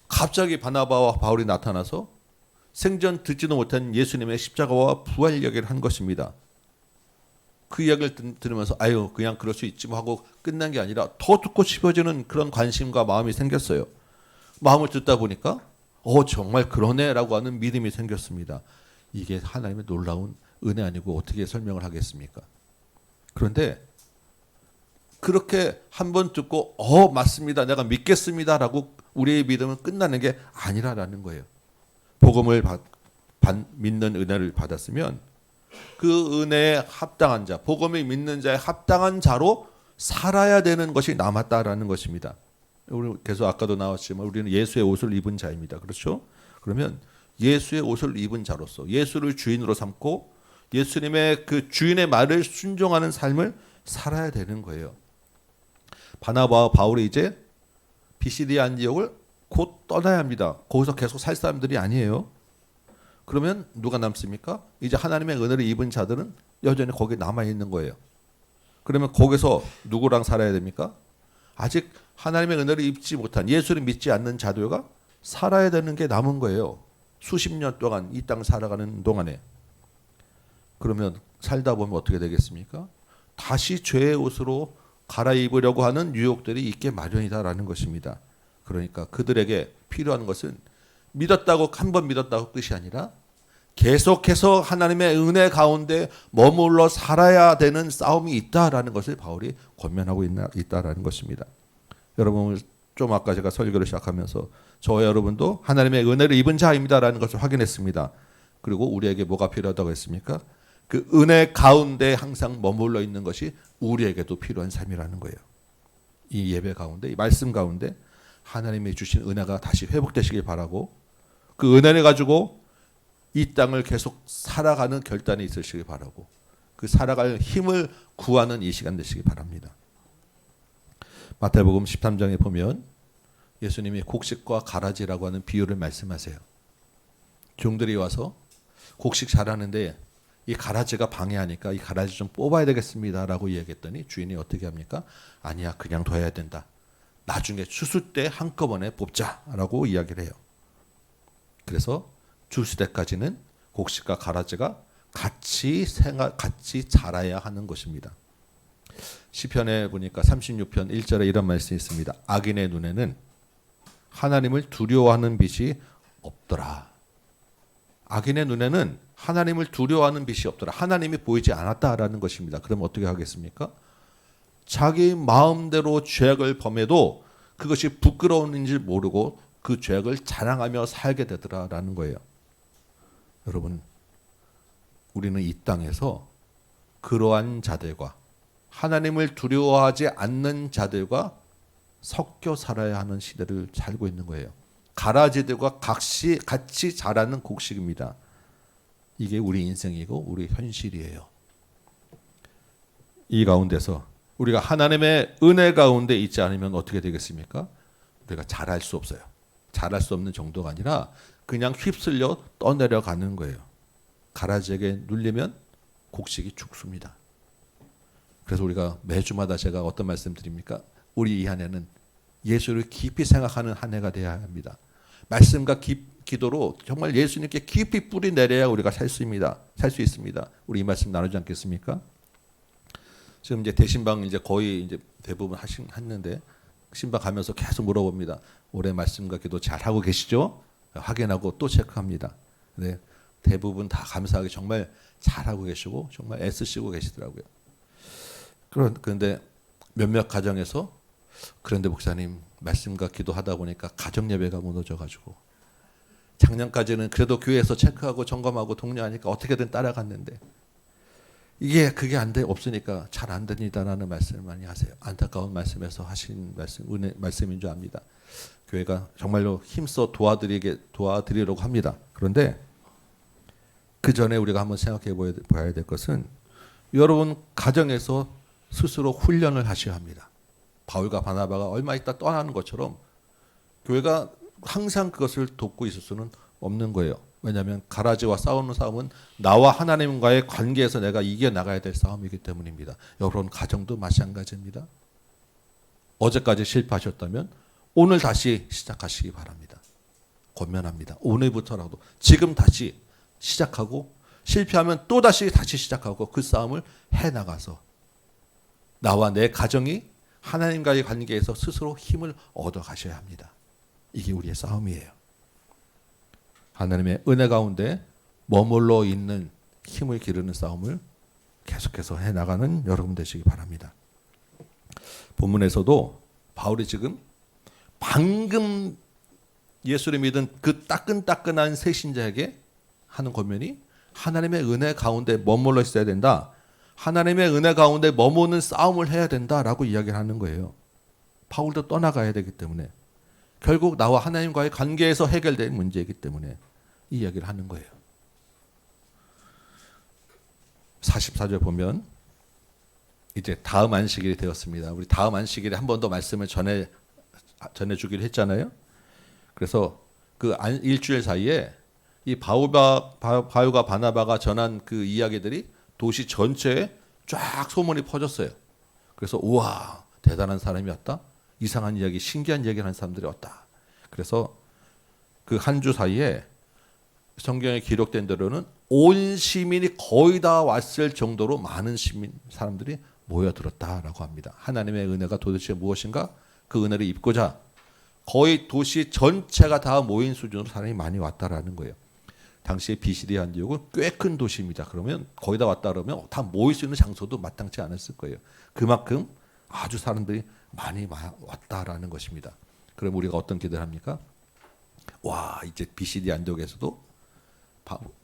갑자기 바나바와 바울이 나타나서 생전 듣지도 못한 예수님의 십자가와 부활 이야기를 한 것입니다. 그 이야기를 들으면서 그냥 그럴 수 있지 뭐 하고 끝난 게 아니라 더 듣고 싶어지는 그런 관심과 마음이 생겼어요. 마음을 듣다 보니까 정말 그러네라고 하는 믿음이 생겼습니다. 이게 하나님의 놀라운 은혜 아니고 어떻게 설명을 하겠습니까? 그런데 그렇게 한번 듣고 맞습니다, 내가 믿겠습니다라고 우리의 믿음은 끝나는 게 아니라는 거예요. 복음을 믿는 은혜를 받았으면 그 은혜에 합당한 자, 복음을 믿는 자에 합당한 자로 살아야 되는 것이 남았다라는 것입니다. 우리 계속 아까도 나왔지만 우리는 예수의 옷을 입은 자입니다. 그렇죠? 그러면 예수의 옷을 입은 자로서 예수를 주인으로 삼고 예수님의 그 주인의 말을 순종하는 삶을 살아야 되는 거예요. 바나바와 바울이 이제 비시디아 안디옥을 곧 떠나야 합니다. 거기서 계속 살 사람들이 아니에요. 그러면 누가 남습니까? 이제 하나님의 은혜를 입은 자들은 여전히 거기 남아 있는 거예요. 그러면 거기서 누구랑 살아야 됩니까? 아직 하나님의 은혜를 입지 못한, 예수를 믿지 않는 자들과 살아야 되는 게 남은 거예요. 수십 년 동안 이 땅 살아가는 동안에. 그러면 살다 보면 어떻게 되겠습니까? 다시 죄의 옷으로 갈아입으려고 하는 유혹들이 있게 마련이다라는 것입니다. 그러니까 그들에게 필요한 것은 믿었다고 한 번 믿었다고 끝이 아니라 계속해서 하나님의 은혜 가운데 머물러 살아야 되는 싸움이 있다라는 것을 바울이 권면하고 있다라는 것입니다. 여러분 좀 아까 제가 설교를 시작하면서 저와 여러분도 하나님의 은혜를 입은 자입니다라는 것을 확인했습니다. 그리고 우리에게 뭐가 필요하다고 했습니까? 그 은혜 가운데 항상 머물러 있는 것이 우리에게도 필요한 삶이라는 거예요. 이 예배 가운데, 이 말씀 가운데 하나님이 주신 은혜가 다시 회복되시길 바라고 그 은혜를 가지고 이 땅을 계속 살아가는 결단이 있으시길 바라고 그 살아갈 힘을 구하는 이 시간 되시길 바랍니다. 마태복음 13장에 보면 예수님이 곡식과 가라지라고 하는 비유를 말씀하세요. 종들이 와서 곡식 잘하는데 이 가라지가 방해하니까 이 가라지 좀 뽑아야 되겠습니다라고 이야기했더니 주인이 어떻게 합니까? 아니야, 그냥 둬야 된다. 나중에 추수 때 한꺼번에 뽑자라고 이야기를 해요. 그래서 추수 때까지는 곡식과 가라지가 같이 자라야 하는 것입니다. 시편에 보니까 36편 1절에 이런 말씀이 있습니다. 악인의 눈에는 하나님을 두려워하는 빛이 없더라. 악인의 눈에는 하나님을 두려워하는 빛이 없더라. 하나님이 보이지 않았다라는 것입니다. 그럼 어떻게 하겠습니까? 자기 마음대로 죄악을 범해도 그것이 부끄러운 줄 모르고 그 죄악을 자랑하며 살게 되더라라는 거예요. 여러분, 우리는 이 땅에서 그러한 자들과 하나님을 두려워하지 않는 자들과 섞여 살아야 하는 시대를 살고 있는 거예요. 가라지들과 같이 자라는 곡식입니다. 이게 우리 인생이고 우리 현실이에요. 이 가운데서 우리가 하나님의 은혜 가운데 있지 않으면 어떻게 되겠습니까? 우리가 잘할 수 없어요. 잘할 수 없는 정도가 아니라 그냥 휩쓸려 떠내려가는 거예요. 가라지에게 눌리면 곡식이 죽습니다. 그래서 우리가 매주마다 제가 어떤 말씀 드립니까? 우리 이 한 해는 예수를 깊이 생각하는 한 해가 되어야 합니다. 말씀과 기도로 정말 예수님께 깊이 뿌리 내려야 우리가 살 수 있습니다. 우리 이 말씀 나누지 않겠습니까? 지금 이제 대신방 이제 거의 이제 대부분 했는데 신방 가면서 계속 물어봅니다. 올해 말씀과 기도 잘 하고 계시죠? 확인하고 또 체크합니다. 네, 대부분 다 감사하게 정말 잘 하고 계시고 정말 애쓰시고 계시더라고요. 그런데 몇몇 가정에서 그런데 목사님 말씀과 기도하다 보니까 가정 예배가 무너져가지고 작년까지는 그래도 교회에서 체크하고 점검하고 독려하니까 어떻게든 따라갔는데 이게 그게 없으니까 잘 안 됩니다라는 말씀을 많이 하세요. 안타까운 말씀에서 하신 말씀인 줄 압니다. 교회가 정말로 힘써 도와드리려고 합니다. 그런데 그 전에 우리가 한번 생각해 봐야 될 것은 여러분 가정에서 스스로 훈련을 하셔야 합니다. 바울과 바나바가 얼마 있다 떠나는 것처럼 교회가 항상 그것을 돕고 있을 수는 없는 거예요. 왜냐하면 가라지와 싸우는 싸움은 나와 하나님과의 관계에서 내가 이겨나가야 될 싸움이기 때문입니다. 여러분 가정도 마찬가지입니다. 어제까지 실패하셨다면 오늘 다시 시작하시기 바랍니다. 권면합니다. 오늘부터라도 지금 다시 시작하고 실패하면 또 다시 시작하고 그 싸움을 해나가서 나와 내 가정이 하나님과의 관계에서 스스로 힘을 얻어 가셔야 합니다. 이게 우리의 싸움이에요. 하나님의 은혜 가운데 머물러 있는 힘을 기르는 싸움을 계속해서 해나가는 여러분 되시기 바랍니다. 본문에서도 바울이 지금 방금 예수를 믿은 그 따끈따끈한 새 신자에게 하는 권면이 하나님의 은혜 가운데 머물러 있어야 된다. 하나님의 은혜 가운데 머무는 싸움을 해야 된다라고 이야기를 하는 거예요. 바울도 떠나가야 되기 때문에 결국 나와 하나님과의 관계에서 해결될 문제이기 때문에 이 이야기를 하는 거예요. 44절 보면 이제 다음 안식일이 되었습니다. 우리 다음 안식일에 한 번 더 말씀을 전해주기로 했잖아요. 그래서 그 일주일 사이에 이 바울과 바나바가 전한 그 이야기들이 도시 전체에 쫙 소문이 퍼졌어요. 그래서 우와 대단한 사람이었다. 이상한 이야기, 신기한 이야기를 하는 사람들이 왔다. 그래서 그 한 주 사이에 성경에 기록된 대로는 온 시민이 거의 다 왔을 정도로 많은 사람들이 모여들었다라고 합니다. 하나님의 은혜가 도대체 무엇인가? 그 은혜를 입고자 거의 도시 전체가 다 모인 수준으로 사람이 많이 왔다라는 거예요. 당시에 비시디 안디옥은 꽤 큰 도시입니다. 그러면 거의 다 왔다 그러면 다 모일 수 있는 장소도 마땅치 않았을 거예요. 그만큼 아주 사람들이 많이 왔다라는 것입니다. 그럼 우리가 어떤 기대를 합니까? 와, 이제 비시디 안디옥에서도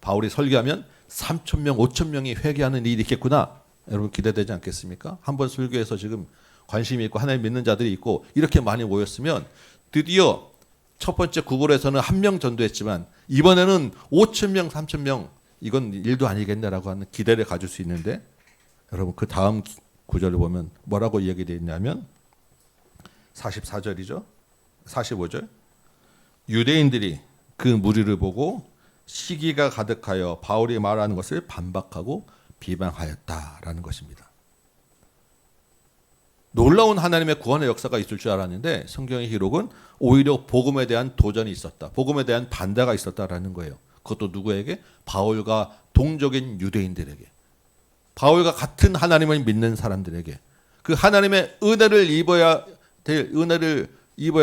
바울이 설교하면 3,000명, 5,000명이 회개하는 일이 있겠구나. 여러분 기대되지 않겠습니까? 한번 설교해서 지금 관심이 있고 하나님 믿는 자들이 있고 이렇게 많이 모였으면 드디어 첫 번째 구걸에서는 1명 전도했지만 이번에는 5,000명, 3,000명 이건 일도 아니겠네라고 하는 기대를 가질 수 있는데 여러분 그 다음 구절을 보면 뭐라고 이야기되어 있냐면 44절이죠. 45절. 유대인들이 그 무리를 보고 시기가 가득하여 바울이 말하는 것을 반박하고 비방하였다라는 것입니다. 놀라운 하나님의 구원의 역사가 있을 줄 알았는데 성경의 기록은 오히려 복음에 대한 도전이 있었다. 복음에 대한 반대가 있었다라는 거예요. 그것도 누구에게? 바울과 동족인 유대인들에게. 바울과 같은 하나님을 믿는 사람들에게. 그 하나님의 은혜를 입어야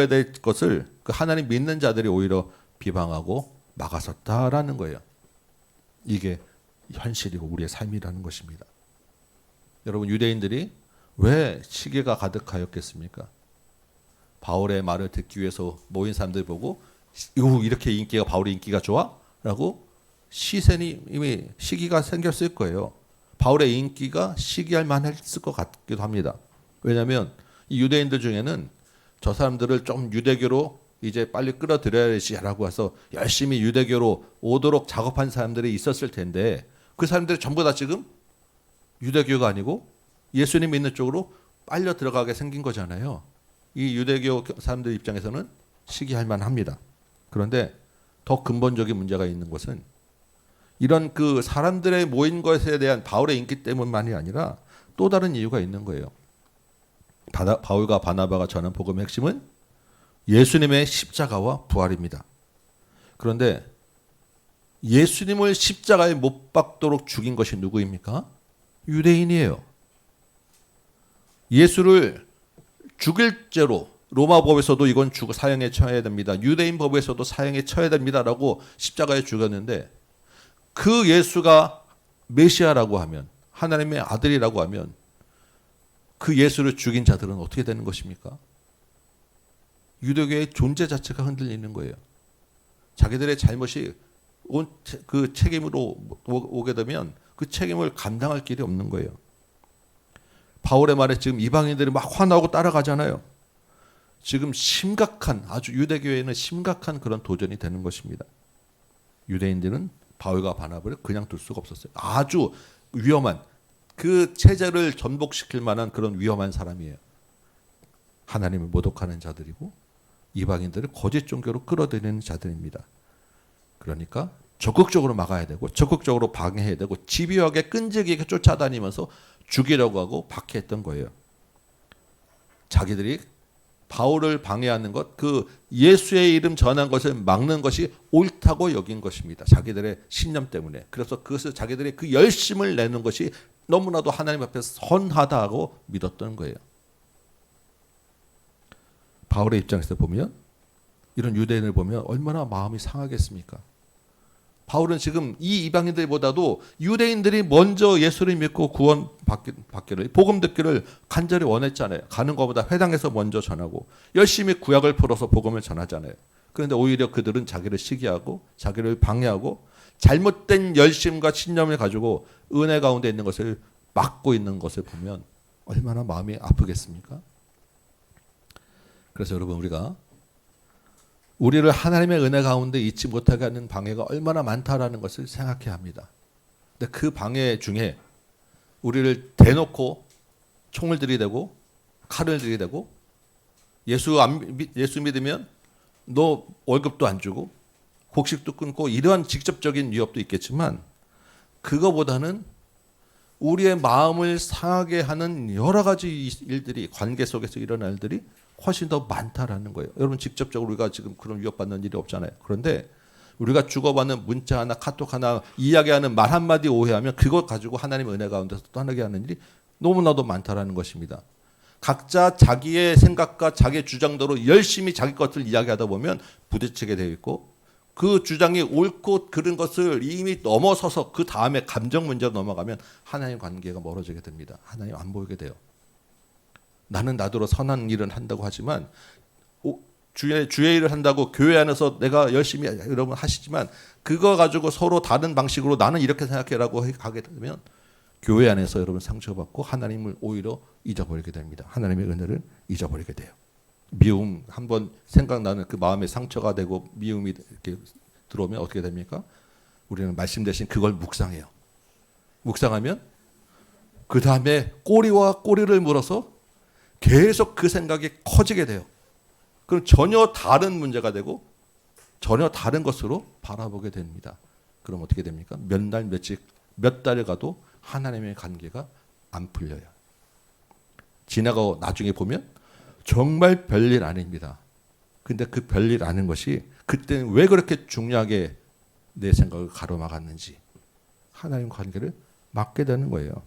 될 것을 그 하나님 믿는 자들이 오히려 비방하고 막아섰다라는 거예요. 이게 현실이고 우리의 삶이라는 것입니다. 여러분 유대인들이 왜 시기가 가득하였겠습니까? 바울의 말을 듣기 위해서 모인 사람들 보고 이렇게 바울의 인기가 좋아? 라고 시선이 이미 시기가 생겼을 거예요. 바울의 인기가 시기할 만했을 것 같기도 합니다. 왜냐하면 이 유대인들 중에는 저 사람들을 좀 유대교로 이제 빨리 끌어들여야지라고 해서 열심히 유대교로 오도록 작업한 사람들이 있었을 텐데 그 사람들이 전부 다 지금 유대교가 아니고 예수님 믿는 쪽으로 빨려 들어가게 생긴 거잖아요. 이 유대교 사람들 입장에서는 시기할 만합니다. 그런데 더 근본적인 문제가 있는 것은 이런 그 사람들의 모인 것에 대한 바울의 인기 때문만이 아니라 또 다른 이유가 있는 거예요. 바울과 바나바가 전한 복음의 핵심은 예수님의 십자가와 부활입니다. 그런데 예수님을 십자가에 못 박도록 죽인 것이 누구입니까? 유대인이에요. 예수를 죽일 죄로 로마 법에서도 이건 사형에 처해야 됩니다. 유대인 법에서도 사형에 처해야 됩니다라고 십자가에 죽였는데 그 예수가 메시아라고 하면 하나님의 아들이라고 하면 그 예수를 죽인 자들은 어떻게 되는 것입니까? 유대교의 존재 자체가 흔들리는 거예요. 자기들의 잘못이 그 책임으로 오게 되면 그 책임을 감당할 길이 없는 거예요. 바울의 말에 지금 이방인들이 막 화나고 따라가잖아요. 지금 아주 유대교회는 심각한 그런 도전이 되는 것입니다. 유대인들은 바울과 바나바를 그냥 둘 수가 없었어요. 아주 위험한 그 체제를 전복시킬 만한 그런 위험한 사람이에요. 하나님을 모독하는 자들이고 이방인들을 거짓 종교로 끌어들이는 자들입니다. 그러니까 적극적으로 막아야 되고 적극적으로 방해해야 되고 집요하게 끈질기게 쫓아다니면서 죽이려고 하고 박해했던 거예요. 자기들이 바울을 방해하는 것, 그 예수의 이름 전한 것을 막는 것이 옳다고 여긴 것입니다. 자기들의 신념 때문에. 그래서 그것을 자기들의 그 열심을 내는 것이 너무나도 하나님 앞에서 선하다고 믿었던 거예요. 바울의 입장에서 보면 이런 유대인을 보면 얼마나 마음이 상하겠습니까? 바울은 지금 이 이방인들보다도 유대인들이 먼저 예수를 믿고 구원 받기를 복음 듣기를 간절히 원했잖아요. 가는 것보다 회당에서 먼저 전하고 열심히 구약을 풀어서 복음을 전하잖아요. 그런데 오히려 그들은 자기를 시기하고 자기를 방해하고 잘못된 열심과 신념을 가지고 은혜 가운데 있는 것을 막고 있는 것을 보면 얼마나 마음이 아프겠습니까? 그래서 여러분 우리를 하나님의 은혜 가운데 잊지 못하게 하는 방해가 얼마나 많다라는 것을 생각해야 합니다. 근데 그 방해 중에 우리를 대놓고 총을 들이대고 칼을 들이대고 예수 믿으면 너 월급도 안 주고 곡식도 끊고 이러한 직접적인 위협도 있겠지만 그거보다는 우리의 마음을 상하게 하는 여러 가지 일들이 관계 속에서 일어날 일들이 훨씬 더 많다라는 거예요. 여러분 직접적으로 우리가 지금 그런 위협받는 일이 없잖아요. 그런데 우리가 주고받는 문자 하나, 카톡 하나, 이야기하는 말 한마디 오해하면 그것 가지고 하나님의 은혜 가운데서 떠나게 하는 일이 너무나도 많다라는 것입니다. 각자 자기의 생각과 자기의 주장대로 열심히 자기 것을 이야기하다 보면 부딪히게 되어 있고, 그 주장이 옳고 그른 것을 이미 넘어서서 그 다음에 감정 문제로 넘어가면 하나님 관계가 멀어지게 됩니다. 하나님 안 보이게 돼요. 나는 나더러 선한 일은 한다고 하지만 주의 일을 한다고 교회 안에서 내가 열심히 여러분 하시지만 그거 가지고 서로 다른 방식으로 나는 이렇게 생각해라고 가게 되면 교회 안에서 여러분 상처받고 하나님을 오히려 잊어버리게 됩니다. 하나님의 은혜를 잊어버리게 돼요. 미움 한번 생각나는 그 마음에 상처가 되고 미움이 이렇게 들어오면 어떻게 됩니까? 우리는 말씀 대신 그걸 묵상해요. 묵상하면 그 다음에 꼬리와 꼬리를 물어서 계속 그 생각이 커지게 돼요. 그럼 전혀 다른 문제가 되고 전혀 다른 것으로 바라보게 됩니다. 그럼 어떻게 됩니까? 몇 날 며칠 몇 달을 가도 하나님의 관계가 안 풀려요. 지나가고 나중에 보면 정말 별일 아닙니다. 근데 그 별일 아닌 것이 그때는 왜 그렇게 중요하게 내 생각을 가로막았는지 하나님 관계를 막게 되는 거예요.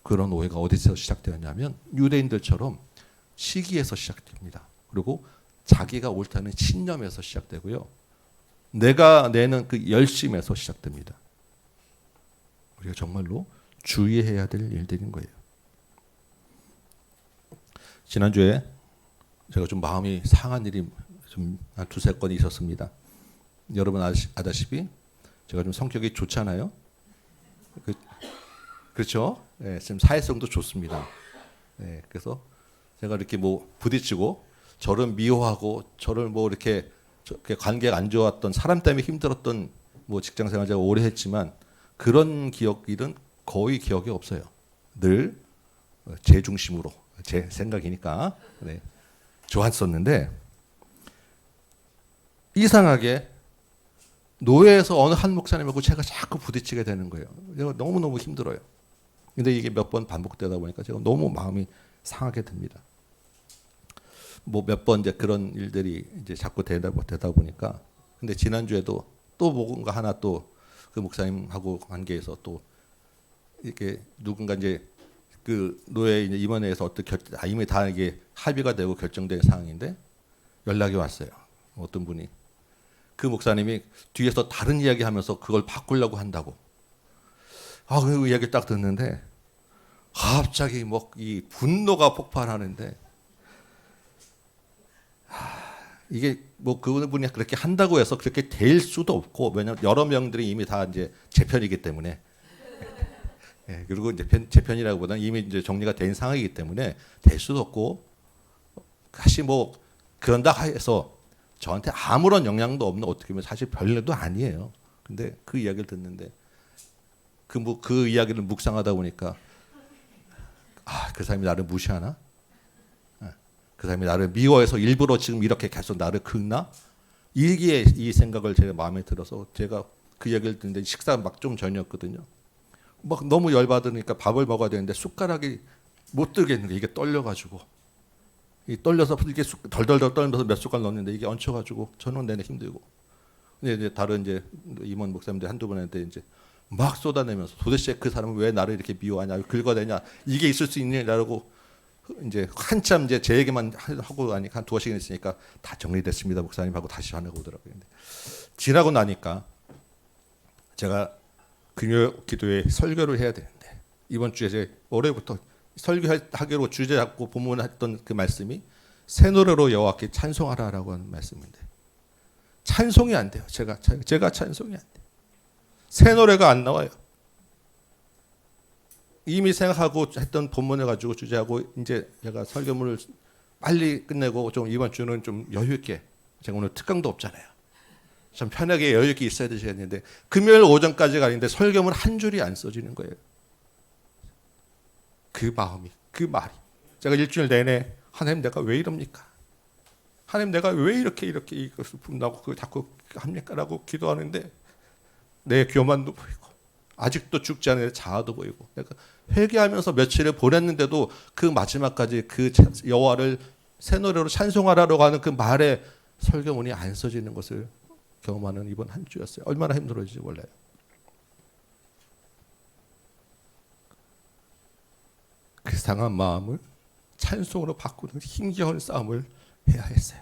그런 오해가 어디서 시작되었냐면 유대인들처럼 시기에서 시작됩니다. 그리고 자기가 옳다는 신념에서 시작되고요. 내가 내는 그 열심에서 시작됩니다. 우리가 정말로 주의해야 될 일들인 거예요. 지난주에 제가 좀 마음이 상한 일이 좀 한 두세 건 있었습니다. 여러분 아다시피 제가 좀 성격이 좋잖아요. 그렇죠? 네, 지금 사회성도 좋습니다. 네, 그래서 제가 이렇게 뭐 부딪히고 저를 미워하고 저를 뭐 이렇게 관계가 안 좋았던 사람 때문에 힘들었던 뭐 직장 생활 제가 오래 했지만 그런 기억들은 거의 기억이 없어요. 늘 제 중심으로 제 생각이니까 네, 좋았었는데 이상하게 노예에서 어느 한 목사님하고 제가 자꾸 부딪히게 되는 거예요. 제가 너무너무 힘들어요. 근데 이게 몇 번 반복되다 보니까 제가 너무 마음이 상하게 됩니다. 뭐 몇 번 이제 그런 일들이 이제 자꾸 되다 보니까 근데 지난주에도 또 뭔가 하나 또 그 목사님하고 관계에서 또 이렇게 누군가 이제 그 노예 이제 임원회에서 어떻게 이미 다 이게 합의가 되고 결정된 상황인데 연락이 왔어요. 어떤 분이 그 목사님이 뒤에서 다른 이야기하면서 그걸 바꾸려고 한다고. 그 이야기 딱 듣는데 갑자기 뭐 이 분노가 폭발하는데 이게 뭐 그분이 그렇게 한다고 해서 그렇게 될 수도 없고 왜냐하면 여러 명들이 이미 다 이제 제 편이기 때문에 예, 그리고 이제 제 편이라기보다는 이미 이제 정리가 된 상황이기 때문에 될 수도 없고 사실 뭐 그런다 해서 저한테 아무런 영향도 없는 어떻게 보면 사실 별일도 아니에요. 근데 그 이야기를 듣는데 그 이야기를 묵상하다 보니까 그 사람이 나를 무시하나? 그 사람이 나를 미워해서 일부러 지금 이렇게 계속 나를 긁나? 이게 이 생각을 제가 마음에 들어서 제가 그 이야기를 듣는데 식사 막 좀 전이었거든요. 막 너무 열받으니까 밥을 먹어야 되는데 숟가락이 못 들겠는 게 이게 떨려가지고 떨려서 이게 덜덜덜 떨면서 몇 숟갈 넣었는데 이게 얹혀가지고 저는 내내 힘들고 근데 이제 다른 이제 임원 목사님들 한두 분한테 이제 막 쏟아내면서 도대체 그 사람은 왜 나를 이렇게 미워하냐 긁어대냐 이게 있을 수 있느냐라고 이제 한참 이제 제 얘기만 하고 나니까 한 2시간 있으니까 다 정리됐습니다 목사님 하고 다시 전화가 오더라고요. 근데 지나고 나니까 제가 금요 기도에 설교를 해야 되는데 이번 주에 제 올해부터 설교하기로 주제 잡고 본문했던 그 말씀이 새 노래로 여호와께 찬송하라라고 하는 말씀인데 찬송이 안 돼요. 제가 찬송이 안 돼요. 새 노래가 안 나와요. 이미 생각하고 했던 본문을 가지고 주제하고 이제 제가 설교문을 빨리 끝내고 좀 이번 주는 좀 여유 있게 제가 오늘 특강도 없잖아요. 좀 편하게 여유 있게 있어야 되겠는데 금요일 오전까지가 아닌데 설교문 한 줄이 안 써지는 거예요. 그 마음이 그 말이 제가 일주일 내내 하나님 내가 왜 이럽니까? 하나님 내가 왜 이렇게 이것을 분다고 그걸 자꾸 합니까라고 기도하는데 내 교만도 보이고 아직도 죽지 않은 자아도 보이고, 그러니까 회개하면서 며칠을 보냈는데도 그 마지막까지 그 여호와를 새 노래로 찬송하라고 하는 그 말에 설교문이 안 써지는 것을 경험하는 이번 한 주였어요. 얼마나 힘들어질지 몰라요. 그 상한 마음을 찬송으로 바꾸는 힘겨운 싸움을 해야 했어요.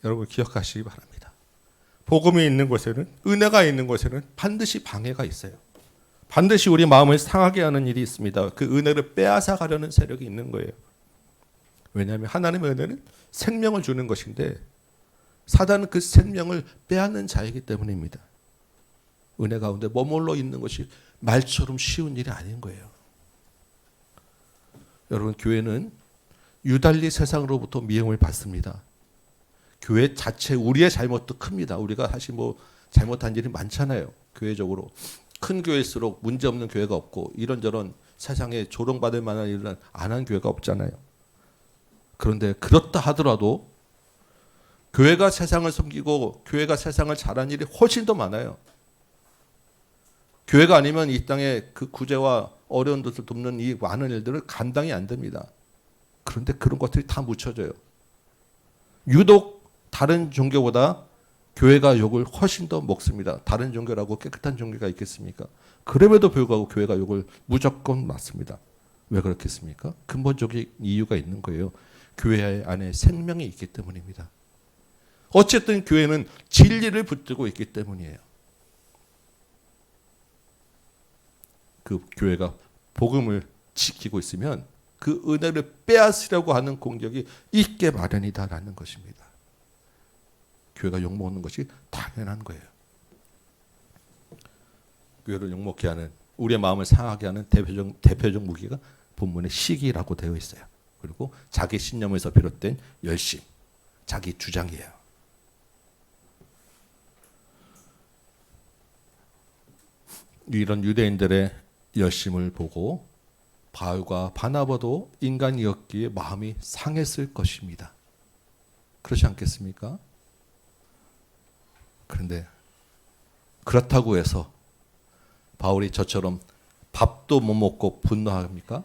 여러분 기억하시기 바랍니다. 복음이 있는 곳에는, 은혜가 있는 곳에는 반드시 방해가 있어요. 반드시 우리 마음을 상하게 하는 일이 있습니다. 그 은혜를 빼앗아 가려는 세력이 있는 거예요. 왜냐하면 하나님의 은혜는 생명을 주는 것인데 사단은 그 생명을 빼앗는 자이기 때문입니다. 은혜 가운데 머물러 있는 것이 말처럼 쉬운 일이 아닌 거예요. 여러분 교회는 유달리 세상으로부터 미움을 받습니다. 교회 자체 우리의 잘못도 큽니다. 우리가 사실 뭐 잘못한 일이 많잖아요. 교회적으로 큰 교회일수록 문제 없는 교회가 없고 이런저런 세상에 조롱받을 만한 일은 안 한 교회가 없잖아요. 그런데 그렇다 하더라도 교회가 세상을 섬기고 교회가 세상을 잘한 일이 훨씬 더 많아요. 교회가 아니면 이 땅에 그 구제와 어려운 것을 돕는 이 많은 일들을 감당이 안 됩니다. 그런데 그런 것들이 다 묻혀져요. 유독 다른 종교보다 교회가 욕을 훨씬 더 먹습니다. 다른 종교라고 깨끗한 종교가 있겠습니까? 그럼에도 불구하고 교회가 욕을 무조건 맞습니다. 왜 그렇겠습니까? 근본적인 이유가 있는 거예요. 교회 안에 생명이 있기 때문입니다. 어쨌든 교회는 진리를 붙들고 있기 때문이에요. 그 교회가 복음을 지키고 있으면 그 은혜를 빼앗으려고 하는 공격이 있게 마련이다라는 것입니다. 교회가 욕먹는 것이 당연한 거예요. 교회를 욕먹게 하는, 우리의 마음을 상하게 하는 대표적 무기가 본문에 시기라고 되어 있어요. 그리고 자기 신념에서 비롯된 열심, 자기 주장이에요. 이런 유대인들의 열심을 보고 바울과 바나바도 인간이었기에 마음이 상했을 것입니다. 그렇지 않겠습니까? 그런데 그렇다고 해서 바울이 저처럼 밥도 못 먹고 분노합니까?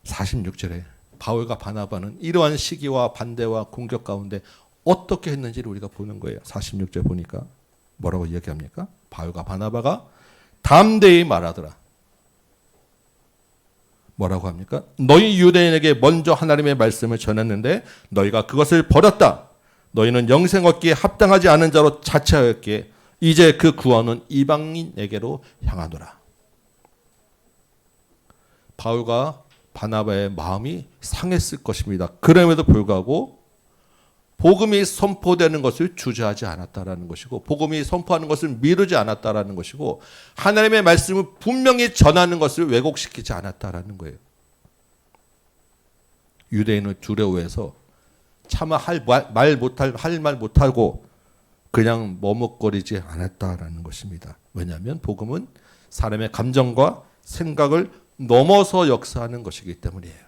46절에 바울과 바나바는 이러한 시기와 반대와 공격 가운데 어떻게 했는지를 우리가 보는 거예요. 46절 보니까 뭐라고 이야기합니까? 바울과 바나바가 담대히 말하더라. 뭐라고 합니까? 너희 유대인에게 먼저 하나님의 말씀을 전했는데 너희가 그것을 버렸다. 너희는 영생 얻기에 합당하지 않은 자로 자처하였기에 이제 그 구원은 이방인에게로 향하노라. 바울과 바나바의 마음이 상했을 것입니다. 그럼에도 불구하고 복음이 선포되는 것을 주저하지 않았다라는 것이고, 복음이 선포하는 것을 미루지 않았다라는 것이고, 하나님의 말씀을 분명히 전하는 것을 왜곡시키지 않았다라는 거예요. 유대인을 두려워해서 차마 할 말 못하고 그냥 머뭇거리지 않았다라는 것입니다. 왜냐하면 복음은 사람의 감정과 생각을 넘어서 역사하는 것이기 때문이에요.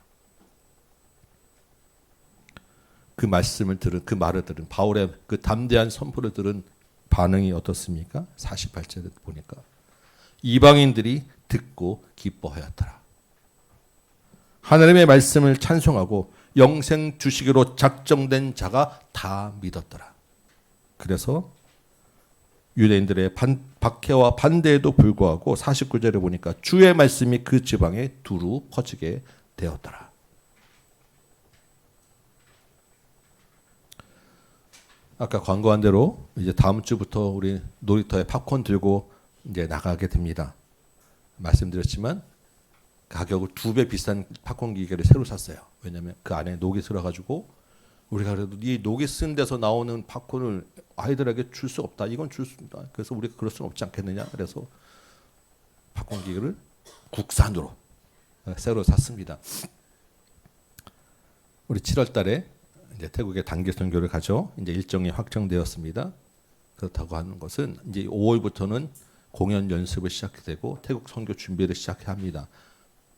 그 말씀을 들은, 그 말을 들은, 바울의 그 담대한 선포를 들은 반응이 어떻습니까? 48절에 보니까 이방인들이 듣고 기뻐하였더라. 하나님의 말씀을 찬송하고 영생 주시기로 작정된 자가 다 믿었더라. 그래서 유대인들의 박해와 반대에도 불구하고 49절에 보니까 주의 말씀이 그 지방에 두루 퍼지게 되었더라. 아까 광고한 대로 이제 다음 주부터 우리 놀이터에 팝콘 들고 이제 나가게 됩니다. 말씀드렸지만 가격을 2배 비싼 팝콘 기계를 새로 샀어요. 왜냐하면 그 안에 녹이 들어가지고 우리가 그래도 이 녹이 쓴 데서 나오는 팝콘을 아이들에게 줄 수 없다. 이건 줄 수 없다. 그래서 우리가 그럴 수는 없지 않겠느냐. 그래서 팝콘 기계를 국산으로 새로 샀습니다. 우리 7월 달에 이제 태국에 단기 선교를 가죠. 이제 일정이 확정되었습니다. 그렇다고 하는 것은 이제 5월부터는 공연 연습을 시작되고 태국 선교 준비를 시작해야 합니다.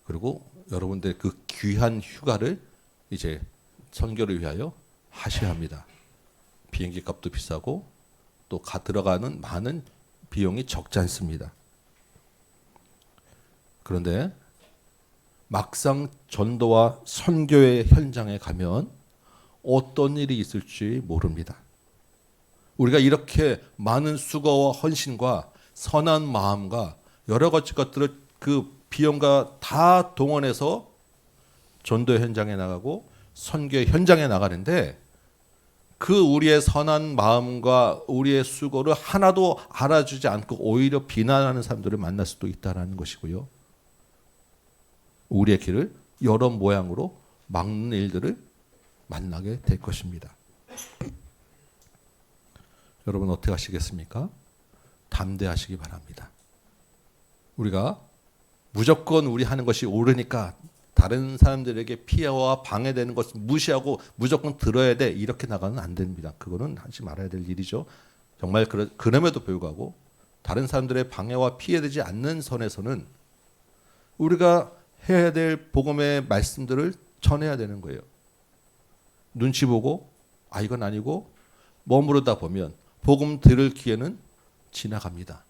그리고 여러분들 그 귀한 휴가를 이제 선교를 위하여 하셔야 합니다. 비행기 값도 비싸고 또 들어가는 많은 비용이 적지 않습니다. 그런데 막상 전도와 선교의 현장에 가면 어떤 일이 있을지 모릅니다. 우리가 이렇게 많은 수고와 헌신과 선한 마음과 여러 가지 것들을 그 비용과 다 동원해서 전도 현장에 나가고 선교의 현장에 나가는데 그 우리의 선한 마음과 우리의 수고를 하나도 알아주지 않고 오히려 비난하는 사람들을 만날 수도 있다는 것이고요. 우리의 길을 여러 모양으로 막는 일들을 만나게 될 것입니다. 여러분 어떻게 하시겠습니까? 담대하시기 바랍니다. 우리가 무조건 우리 하는 것이 옳으니까 다른 사람들에게 피해와 방해되는 것을 무시하고 무조건 들어야 돼 이렇게 나가면 안 됩니다. 그거는 하지 말아야 될 일이죠. 정말 그럼에도 불구하고 다른 사람들의 방해와 피해되지 않는 선에서는 우리가 해야 될 복음의 말씀들을 전해야 되는 거예요. 눈치 보고 이건 아니고 머무르다 보면 복음 들을 기회는 지나갑니다.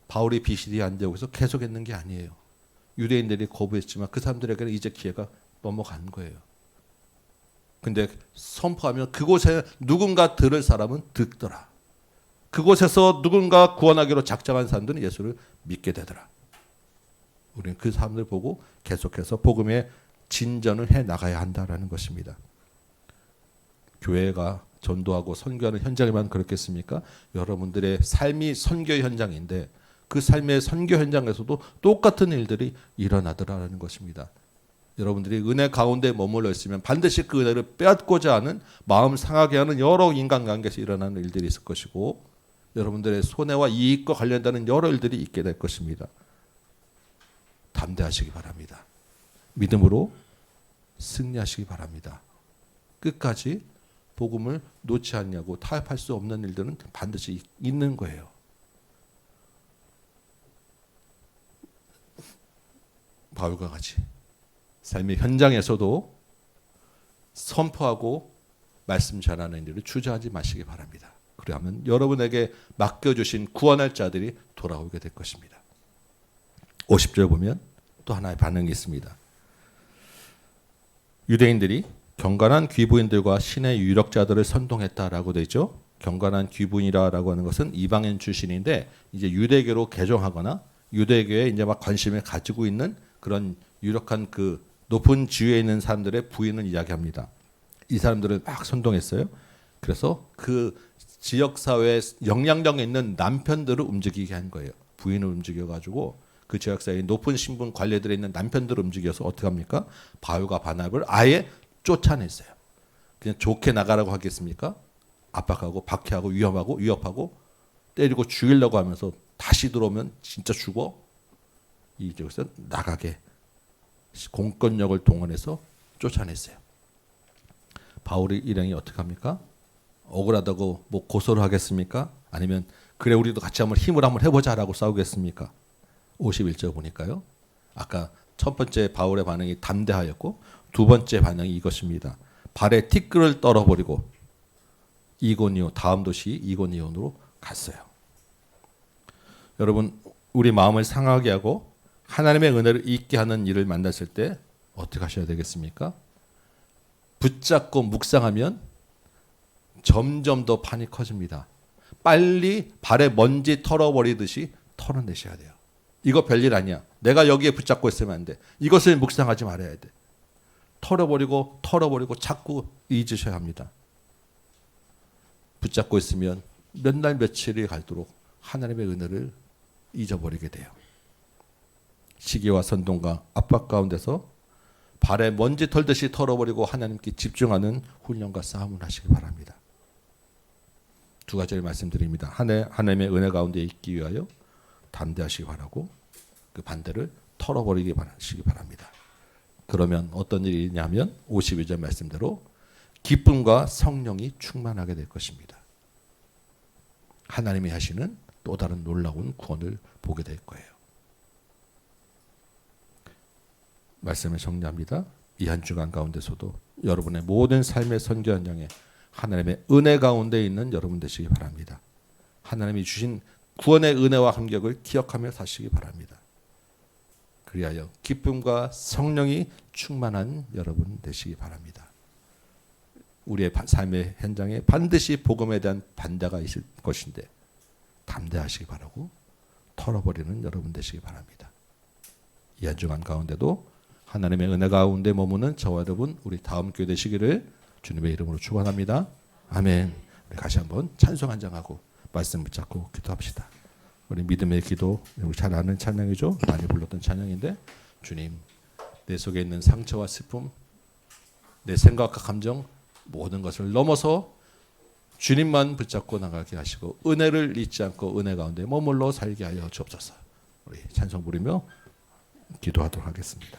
바울이 비시디아 안디옥에서 계속했는 게 아니에요. 유대인들이 거부했지만 그 사람들에게는 이제 기회가 넘어간 거예요. 근데 선포하면 그곳에 누군가 들을 사람은 듣더라. 그곳에서 누군가 구원하기로 작정한 사람들은 예수를 믿게 되더라. 우리는 그 사람들 보고 계속해서 복음의 진전을 해 나가야 한다라는 것입니다. 교회가 전도하고 선교하는 현장에만 그렇겠습니까? 여러분들의 삶이 선교 현장인데 그 삶의 선교 현장에서도 똑같은 일들이 일어나더라는 것입니다. 여러분들이 은혜 가운데 머물러 있으면 반드시 그 은혜를 빼앗고자 하는 마음 상하게 하는 여러 인간관계에서 일어나는 일들이 있을 것이고 여러분들의 손해와 이익과 관련되는 여러 일들이 있게 될 것입니다. 담대하시기 바랍니다. 믿음으로 승리하시기 바랍니다. 끝까지 복음을 놓지 않냐고 타협할 수 없는 일들은 반드시 있는 거예요. 바울과 같이 삶의 현장에서도 선포하고 말씀 전하는 일을 주저하지 마시기 바랍니다. 그러면 여러분에게 맡겨주신 구원할 자들이 돌아오게 될 것입니다. 50절 보면 또 하나의 반응이 있습니다. 유대인들이 경건한 귀부인들과 신의 유력자들을 선동했다라고 되죠. 경건한 귀부인이라고 하는 것은 이방인 출신인데 이제 유대교로 개종하거나 유대교에 이제 막 관심을 가지고 있는 그런 유력한 그 높은 지위에 있는 사람들의 부인을 이야기합니다. 이 사람들을 막 선동했어요. 그래서 그 지역 사회에 영향력 있는 남편들을 움직이게 한 거예요. 부인을 움직여가지고 그 지역 사회에 높은 신분 관리들에 있는 남편들을 움직여서 어떻게 합니까? 바울과 바나바를 아예 쫓아냈어요. 그냥 좋게 나가라고 하겠습니까? 압박하고 박해하고 위협하고 때리고 죽이려고 하면서 다시 들어오면 진짜 죽어. 이쪽에서 나가게 공권력을 동원해서 쫓아냈어요. 바울의 일행이 어떻게 합니까? 억울하다고 뭐 고소를 하겠습니까? 아니면 그래 우리도 같이 한번 힘을 한번 해보자라고 싸우겠습니까? 51절 보니까요. 아까 첫 번째 바울의 반응이 담대하였고 두 번째 반응이 이것입니다. 발에 티끌을 떨어버리고 이고니온 다음 도시 이고니온으로 갔어요. 여러분 우리 마음을 상하게 하고 하나님의 은혜를 잊게 하는 일을 만났을 때 어떻게 하셔야 되겠습니까? 붙잡고 묵상하면 점점 더 판이 커집니다. 빨리 발에 먼지 털어버리듯이 털어내셔야 돼요. 이거 별일 아니야. 내가 여기에 붙잡고 있으면 안 돼. 이것을 묵상하지 말아야 돼. 털어버리고 자꾸 잊으셔야 합니다. 붙잡고 있으면 몇 날 며칠이 갈도록 하나님의 은혜를 잊어버리게 돼요. 시기와 선동과 압박 가운데서 발에 먼지 털듯이 털어버리고 하나님께 집중하는 훈련과 싸움을 하시기 바랍니다. 두 가지를 말씀드립니다. 하나님의 은혜 가운데 있기 위하여 담대하시기 바라고 그 반대를 털어버리기 바랍니다. 그러면 어떤 일이 있냐면 52절 말씀대로 기쁨과 성령이 충만하게 될 것입니다. 하나님이 하시는 또 다른 놀라운 구원을 보게 될 거예요. 말씀을 정리합니다. 이 한 주간 가운데서도 여러분의 모든 삶의 선교 현장에 하나님의 은혜 가운데 있는 여러분 되시기 바랍니다. 하나님이 주신 구원의 은혜와 감격을 기억하며 사시기 바랍니다. 그리하여 기쁨과 성령이 충만한 여러분 되시기 바랍니다. 우리의 삶의 현장에 반드시 복음에 대한 반자가 있을 것인데 담대하시기 바라고 털어버리는 여러분 되시기 바랍니다. 이 한 주간 가운데도 하나님의 은혜 가운데 머무는 저와 여러분 우리 다음 교회 되시기를 주님의 이름으로 축원합니다. 아멘. 우리 다시 한번 찬송 한 장하고 말씀 붙잡고 기도합시다. 우리 믿음의 기도, 우리 잘 아는 찬양이죠. 많이 불렀던 찬양인데 주님, 내 속에 있는 상처와 슬픔, 내 생각과 감정 모든 것을 넘어서 주님만 붙잡고 나가게 하시고 은혜를 잊지 않고 은혜 가운데 머물러 살게 하여 주옵소서. 우리 찬송 부르며 기도하도록 하겠습니다.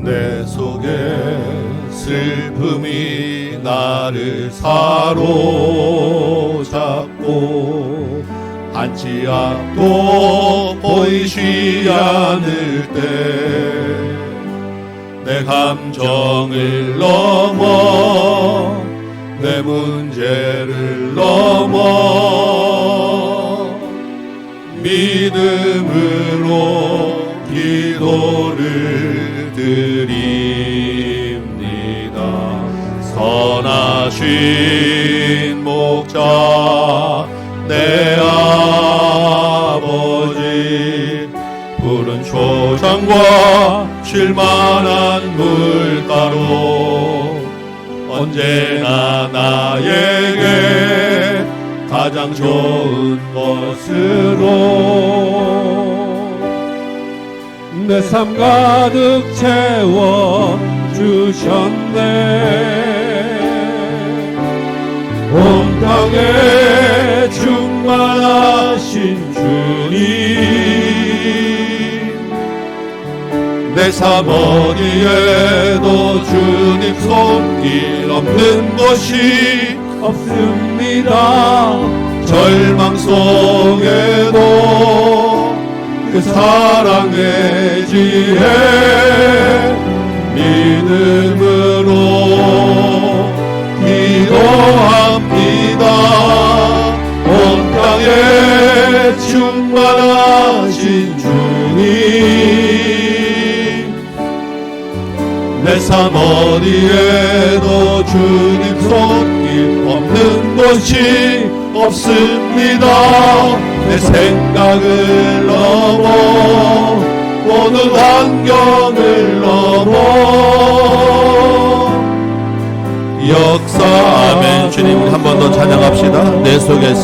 내 속에 슬픔이 나를 사로잡고 한 치 앞도 보이지 않을 때 내 감정을 넘어 내 문제를 넘어 믿음으로 기도를 드립니다. 선하신 목자 내 아버지 푸른 초장과 쉴만한 물가로 언제나 나에게 가장 좋은 것으로
내 삶 가득 채워 주셨네. 온 땅에 충만하신 주님
내 삶 어디에도 주님 손길 없는 곳이
없습니다.
절망 속에도 그 사랑의 지혜 믿음으로 기도합니다. 온 땅에 충만하신 주님 내 삶 어디에도 주님 손길 없는 곳이 없습니다. 내 생각을 넘어 모든 환경을 넘어 역사하면
주님 한 번 더 찬양합시다. 내 속의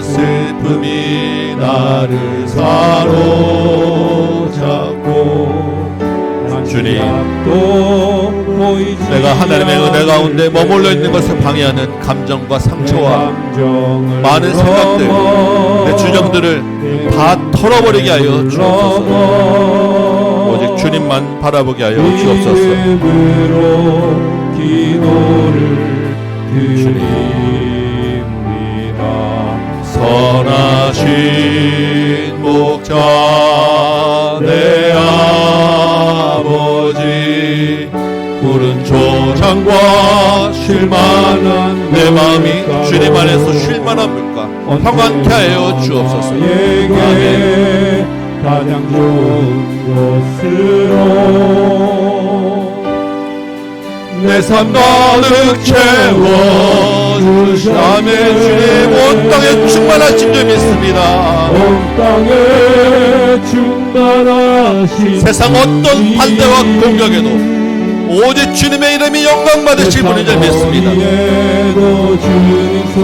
슬픔이 나를 사로잡고
주님,
또 보이지
내가 하나님의 은혜 가운데 머물러 있는 것을 방해하는 감정과 상처와 많은 생각들, 내 주정들을 다 털어버리게 하여 주옵소서. 오직 주님만 바라보게 하여 주옵소서.
믿음으로 기도를 드립니다.
선하신 목자 내 아버지 푸른 초장과 쉴만한
내 마음이 주님 안에서 쉴만한 물가 평안케 하여 주옵소서.
나에게 가장 좋은 곳으로
내 삶 가득 채워주시네. 주님 온 땅에 충만하신 줄 믿습니다.
온 땅에 충만하신
세상 어떤 반대와 공격에도 오직 주님의 이름이 영광 받으실 분인 줄 믿습니다.
어디에도 주님 손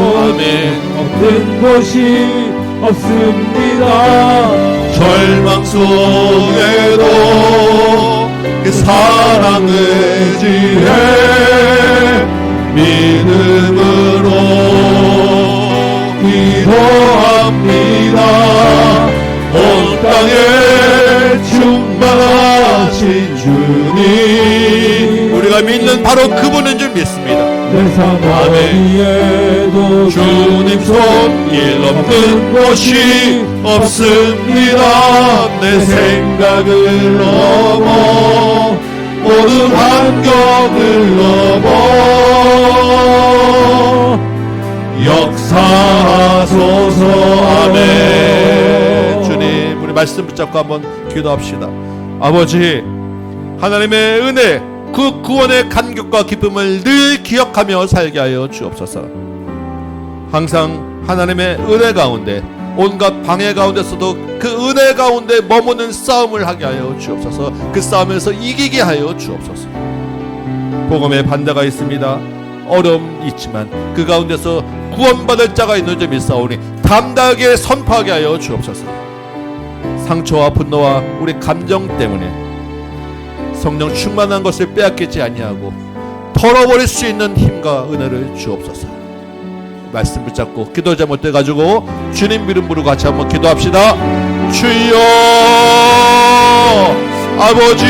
없는 곳이 없습니다.
절망 속에도 그 사랑의 지혜 믿음으로 기도합니다. 온 땅에 충만하신 주님
우리가 믿는 바로 그분인 줄 믿습니다.
내 세상 어디에도
주님 손길 없는 곳이 없습니다. 내 생각을 넘어 모든 환경을 넘어 역사하소서. 아멘.
주님, 우리 말씀 붙잡고 한번 기도합시다. 아버지, 하나님의 은혜, 그 구원의 감격과 기쁨을 늘 기억하며 살게 하여 주옵소서. 항상 하나님의 은혜 가운데, 온갖 방해 가운데서도 그 은혜 가운데 머무는 싸움을 하게 하여 주옵소서. 그 싸움에서 이기게 하여 주옵소서. 복음에 반대가 있습니다. 어려움이 있지만 그 가운데서 구원받을 자가 있는 점이 있사오니 담대하게 선포하게 하여 주옵소서. 상처와 분노와 우리 감정 때문에 성령 충만한 것을 빼앗기지 아니하고 털어버릴 수 있는 힘과 은혜를 주옵소서. 말씀 붙잡고 기도 잘못돼가지고 주님 이름 부르고 같이 한번 기도합시다. 주여, 아버지,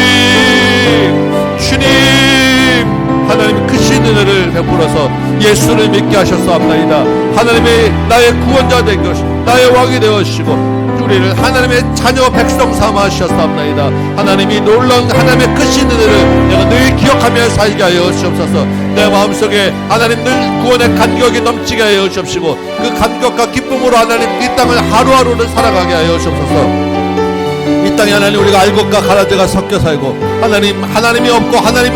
주님, 하나님 크신 은혜를 베풀어서 예수를 믿게 하셨사옵나이다. 하나님의 나의 구원자 된 것, 나의 왕이 되어주시고 우리를 하나님의 자녀 백성 삼아 주셨사옵나이다. 하나님이 놀라운 하나님의 크신 은혜를 내가 늘 기억하며 살게 하여 주옵소서. 내 마음속에 하나님 늘 구원의 감격이 넘치게 하여 주옵시고 그 감격과 기쁨으로 하나님 이 땅을 하루하루를 살아가게 하여 주옵소서. 이 땅에 하나님 우리가 알곡과 가라지가 섞여 살고 하나님이 없고 하나님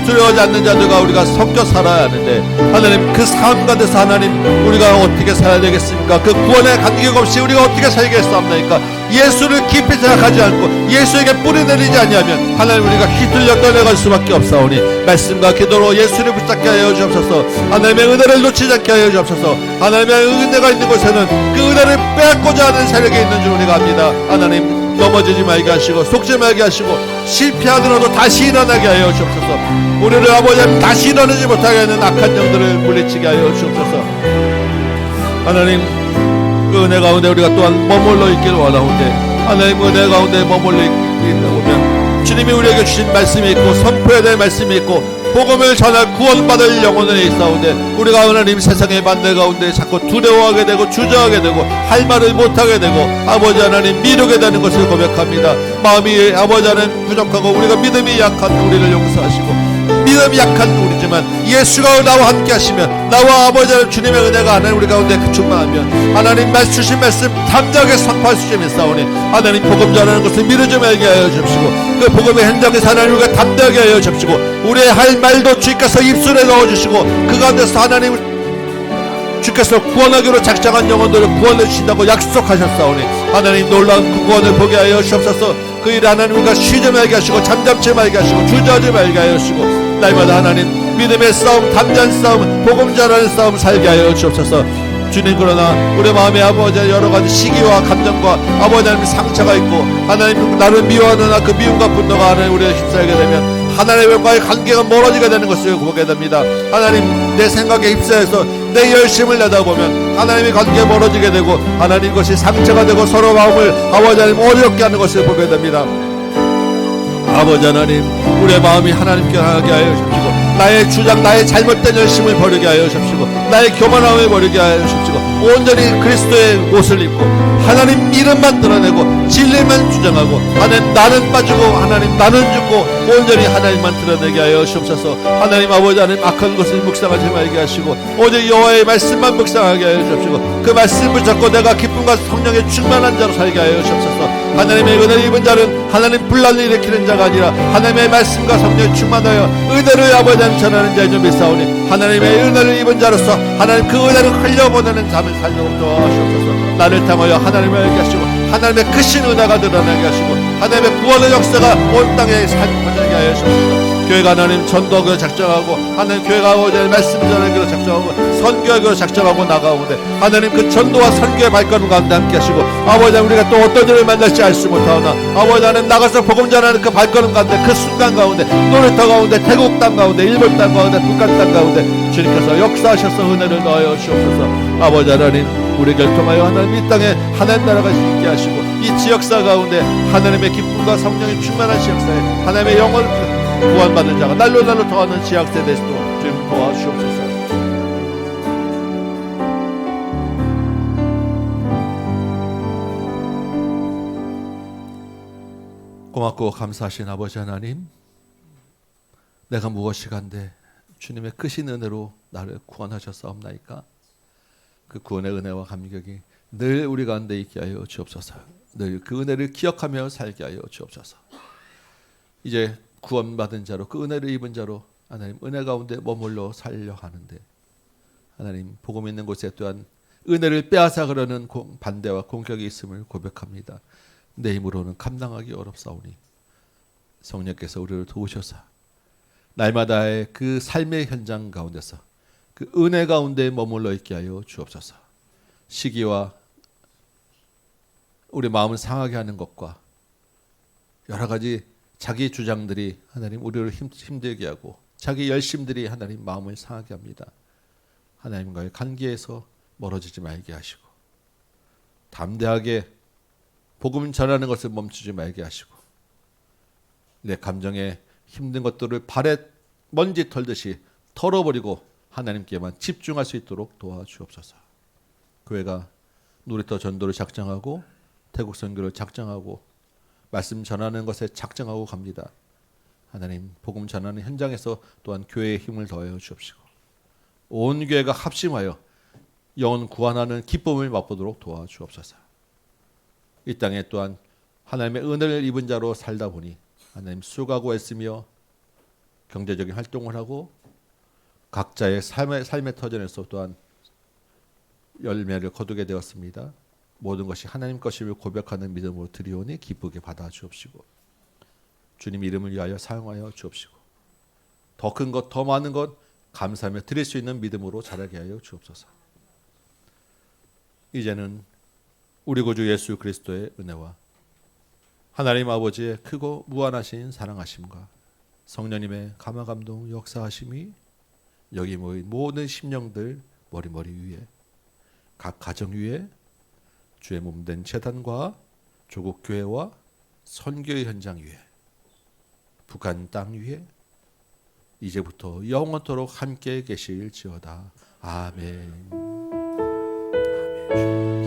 두려워하지 않는 자들과 우리가 섞여 살아야 하는데 하나님 그 삶 가운데서 하나님 우리가 어떻게 살아야 되겠습니까? 그 구원의 감격 없이 우리가 어떻게 살겠습니까? 예수를 깊이 생각하지 않고 예수에게 뿌리 내리지 아니하면 하나님 우리가 휘둘려 떠내갈 수밖에 없사오니 말씀과 기도로 예수를 붙잡게 하여 주옵소서. 하나님의 은혜를 놓치지 않게 하여 주옵소서. 하나님의 은혜가 있는 곳에는 그 은혜를 빼앗고자 하는 세력이 있는 줄 우리가 압니다. 하나님 넘어지지 말게 하시고 속지 말게 하시고 실패하더라도 다시 일어나게 하여 주옵소서. 우리를 아버지 하나님 다시 일어나지 못하게 하는 악한 영들을 물리치게 하여 주옵소서. 하나님 그 은혜 가운데 우리가 또한 머물러 있기를 원하오는데 하나님 은혜 가운데 머물러 있다 보면 주님이 우리에게 주신 말씀이 있고 선포해야 될 말씀이 있고 복음을 전할 구원받을 영혼에 있사오는데 우리가 하나님 세상의 만대 가운데 자꾸 두려워하게 되고 주저하게 되고 할 말을 못하게 되고 아버지 하나님 미루게 되는 것을 고백합니다. 마음이 아버지 하나님 부족하고 우리가 믿음이 약한 우리를 용서하시고 믿음이 약한 우리지만 예수가 나와 함께 하시면 나와 아버지 하나님 주님의 은혜가 하나님 우리 가운데 충만하면 하나님 주신 말씀 담대하게 선포할 수 있사오니 하나님 복음 전하는 것을 미루지 말게 하여 주시고 그 복음의 현장에서 하나님 우리가 담대하게 하여 주시고 우리의 할 말도 주께서 입술에 넣어주시고 그 가운데서 하나님 주께서 구원하기로 작정한 영혼들을 구원해 주신다고 약속하셨사오니 하나님 놀라운 그 구원을 보게 하여 주옵소서. 그 일에 하나님 우리가 쉬지 말게 하시고 잠잠치 말게 하시고 주저하지 말게 하여 주시고 날마다 하나님 믿음의 싸움, 담대한 싸움, 복음 전하는 싸움 살게 하여 주옵소서. 주님 그러나 우리 마음에 아버지 여러 가지 시기와 감정과 아버지 하나님 상처가 있고 하나님 나를 미워하는 그 미움과 분노가 하나님 우리를 휩싸이게 되면 하나님과의 관계가 멀어지게 되는 것을 보게 됩니다. 하나님 내 생각에 휩싸여서 내 열심을 내다보면 하나님의 관계가 멀어지게 되고 하나님 것이 상처가 되고 서로 마음을 아버지 하나님 어렵게 하는 것을 보게 됩니다. 아버지 하나님 우리의 마음이 하나님께 하게 하여 주시고 나의 주장 나의 잘못된 열심을 버리게 하여 주시고 나의 교만함을 버리게 하여 주시고 온전히 그리스도의 옷을 입고 하나님 이름만 드러내고 진리만 주장하고 하나님 나는 빠지고 하나님 나는 죽고 온전히 하나님만 드러내게 하여 주옵소서. 하나님 아버지 하나님 악한 것을 묵상하지 말게 하시고 오직 여호와의 말씀만 묵상하게 하여 주옵시고 그 말씀을 잡고 내가 기쁨과 성령의 충만한 자로 살게 하여 주옵소서. 하나님의 은혜를 입은 자는 하나님 분란을 일으키는 자가 아니라 하나님의 말씀과 성령에 충만하여 은혜를 아버지 하나님 전하는 자인 줄 믿사오니 하나님의 은혜를 입은 자로서 하나님 그 은혜를 흘려보내는 삶을 살도록 도와주옵소서. 나를 통하여 하나님을 알게 하시고 하나님의 크신 은혜가 드러나게 하시고 하나님의 구원의 역사가 온 땅에 퍼지게 하여 주옵소서. 교회가 하나님 전도하기로 작정하고 하나님 교회가 아버지 말씀 전하기로 작정하고 선교하기로 작정하고 나가오는데 하나님 그 전도와 선교의 발걸음 가운데 함께 하시고 아버지 우리가 또 어떤 일을 만날지 알 수 못하오나 아버지 하나님 나가서 복음 전하는 그 발걸음 가운데 그 순간 가운데 놀이터 가운데 태국 땅 가운데 일본 땅 가운데 북한 땅 가운데 주님께서 역사하셔서 은혜를 넣어 주옵소서. 아버지 하나님 우리를 통하여 하나님 이 땅에 하나님 나라가 있게 하시고 이 지역사 가운데 하나님의 기쁨과 성령이 충만한 지역사에 하나님의 영혼을 구원받는 자가 날로 더하는 지역세 되시도록 주님 고맙고 감사하신 아버지 하나님, 내가 무엇이간데 주님의 크신 은혜로 나를 구원하셨사옵나이까. 그 구원의 은혜와 감격이 늘 우리 가운데 있게 하여 주옵소서. 늘 그 은혜를 기억하며 살게 하여 주옵소서. 이제 구원받은 자로, 그 은혜를 입은 자로 하나님 은혜 가운데 머물러 살려 하는데, 하나님 복음 있는 곳에 또한 은혜를 빼앗아 그러는 반대와 공격이 있음을 고백합니다. 내 힘으로는 감당하기 어렵사오니 성령께서 우리를 도우셔서 날마다의 그 삶의 현장 가운데서 그 은혜 가운데 머물러 있게 하여 주옵소서. 시기와 우리 마음을 상하게 하는 것과 여러 가지 자기 주장들이 하나님 우리를 힘들게 하고 자기 열심들이 하나님 마음을 상하게 합니다. 하나님과의 관계에서 멀어지지 말게 하시고 담대하게 복음 전하는 것을 멈추지 말게 하시고 내 감정에 힘든 것들을 발에 먼지 털듯이 털어버리고 하나님께만 집중할 수 있도록 도와주옵소서. 교회가 놀이터 전도를 작정하고 태국 선교를 작정하고 말씀 전하는 것에 작정하고 갑니다. 하나님 복음 전하는 현장에서 또한 교회의 힘을 더하여 주옵시고 온 교회가 합심하여 영혼 구원하는 기쁨을 맛보도록 도와주옵소서. 이 땅에 또한 하나님의 은혜를 입은 자로 살다 보니 하나님 수고하고 애쓰며 경제적인 활동을 하고 각자의 삶의 터전에서 또한 열매를 거두게 되었습니다. 모든 것이 하나님 것임을 고백하는 믿음으로 드리오니 기쁘게 받아 주옵시고 주님 이름을 위하여 사용하여 주옵시고 더 큰 것, 더 많은 것 감사하며 드릴 수 있는 믿음으로 자라게 하여 주옵소서. 이제는 우리 구주 예수 그리스도의 은혜와 하나님 아버지의 크고 무한하신 사랑하심과 성령님의 감화감동 역사하심이 여기 모인 모든 심령들 머리머리 위에 각 가정 위에 주의 몸된 제단과 조국 교회와 선교의 현장 위에 북한 땅 위에 이제부터 영원토록 함께 계실지어다. 아멘. 아멘.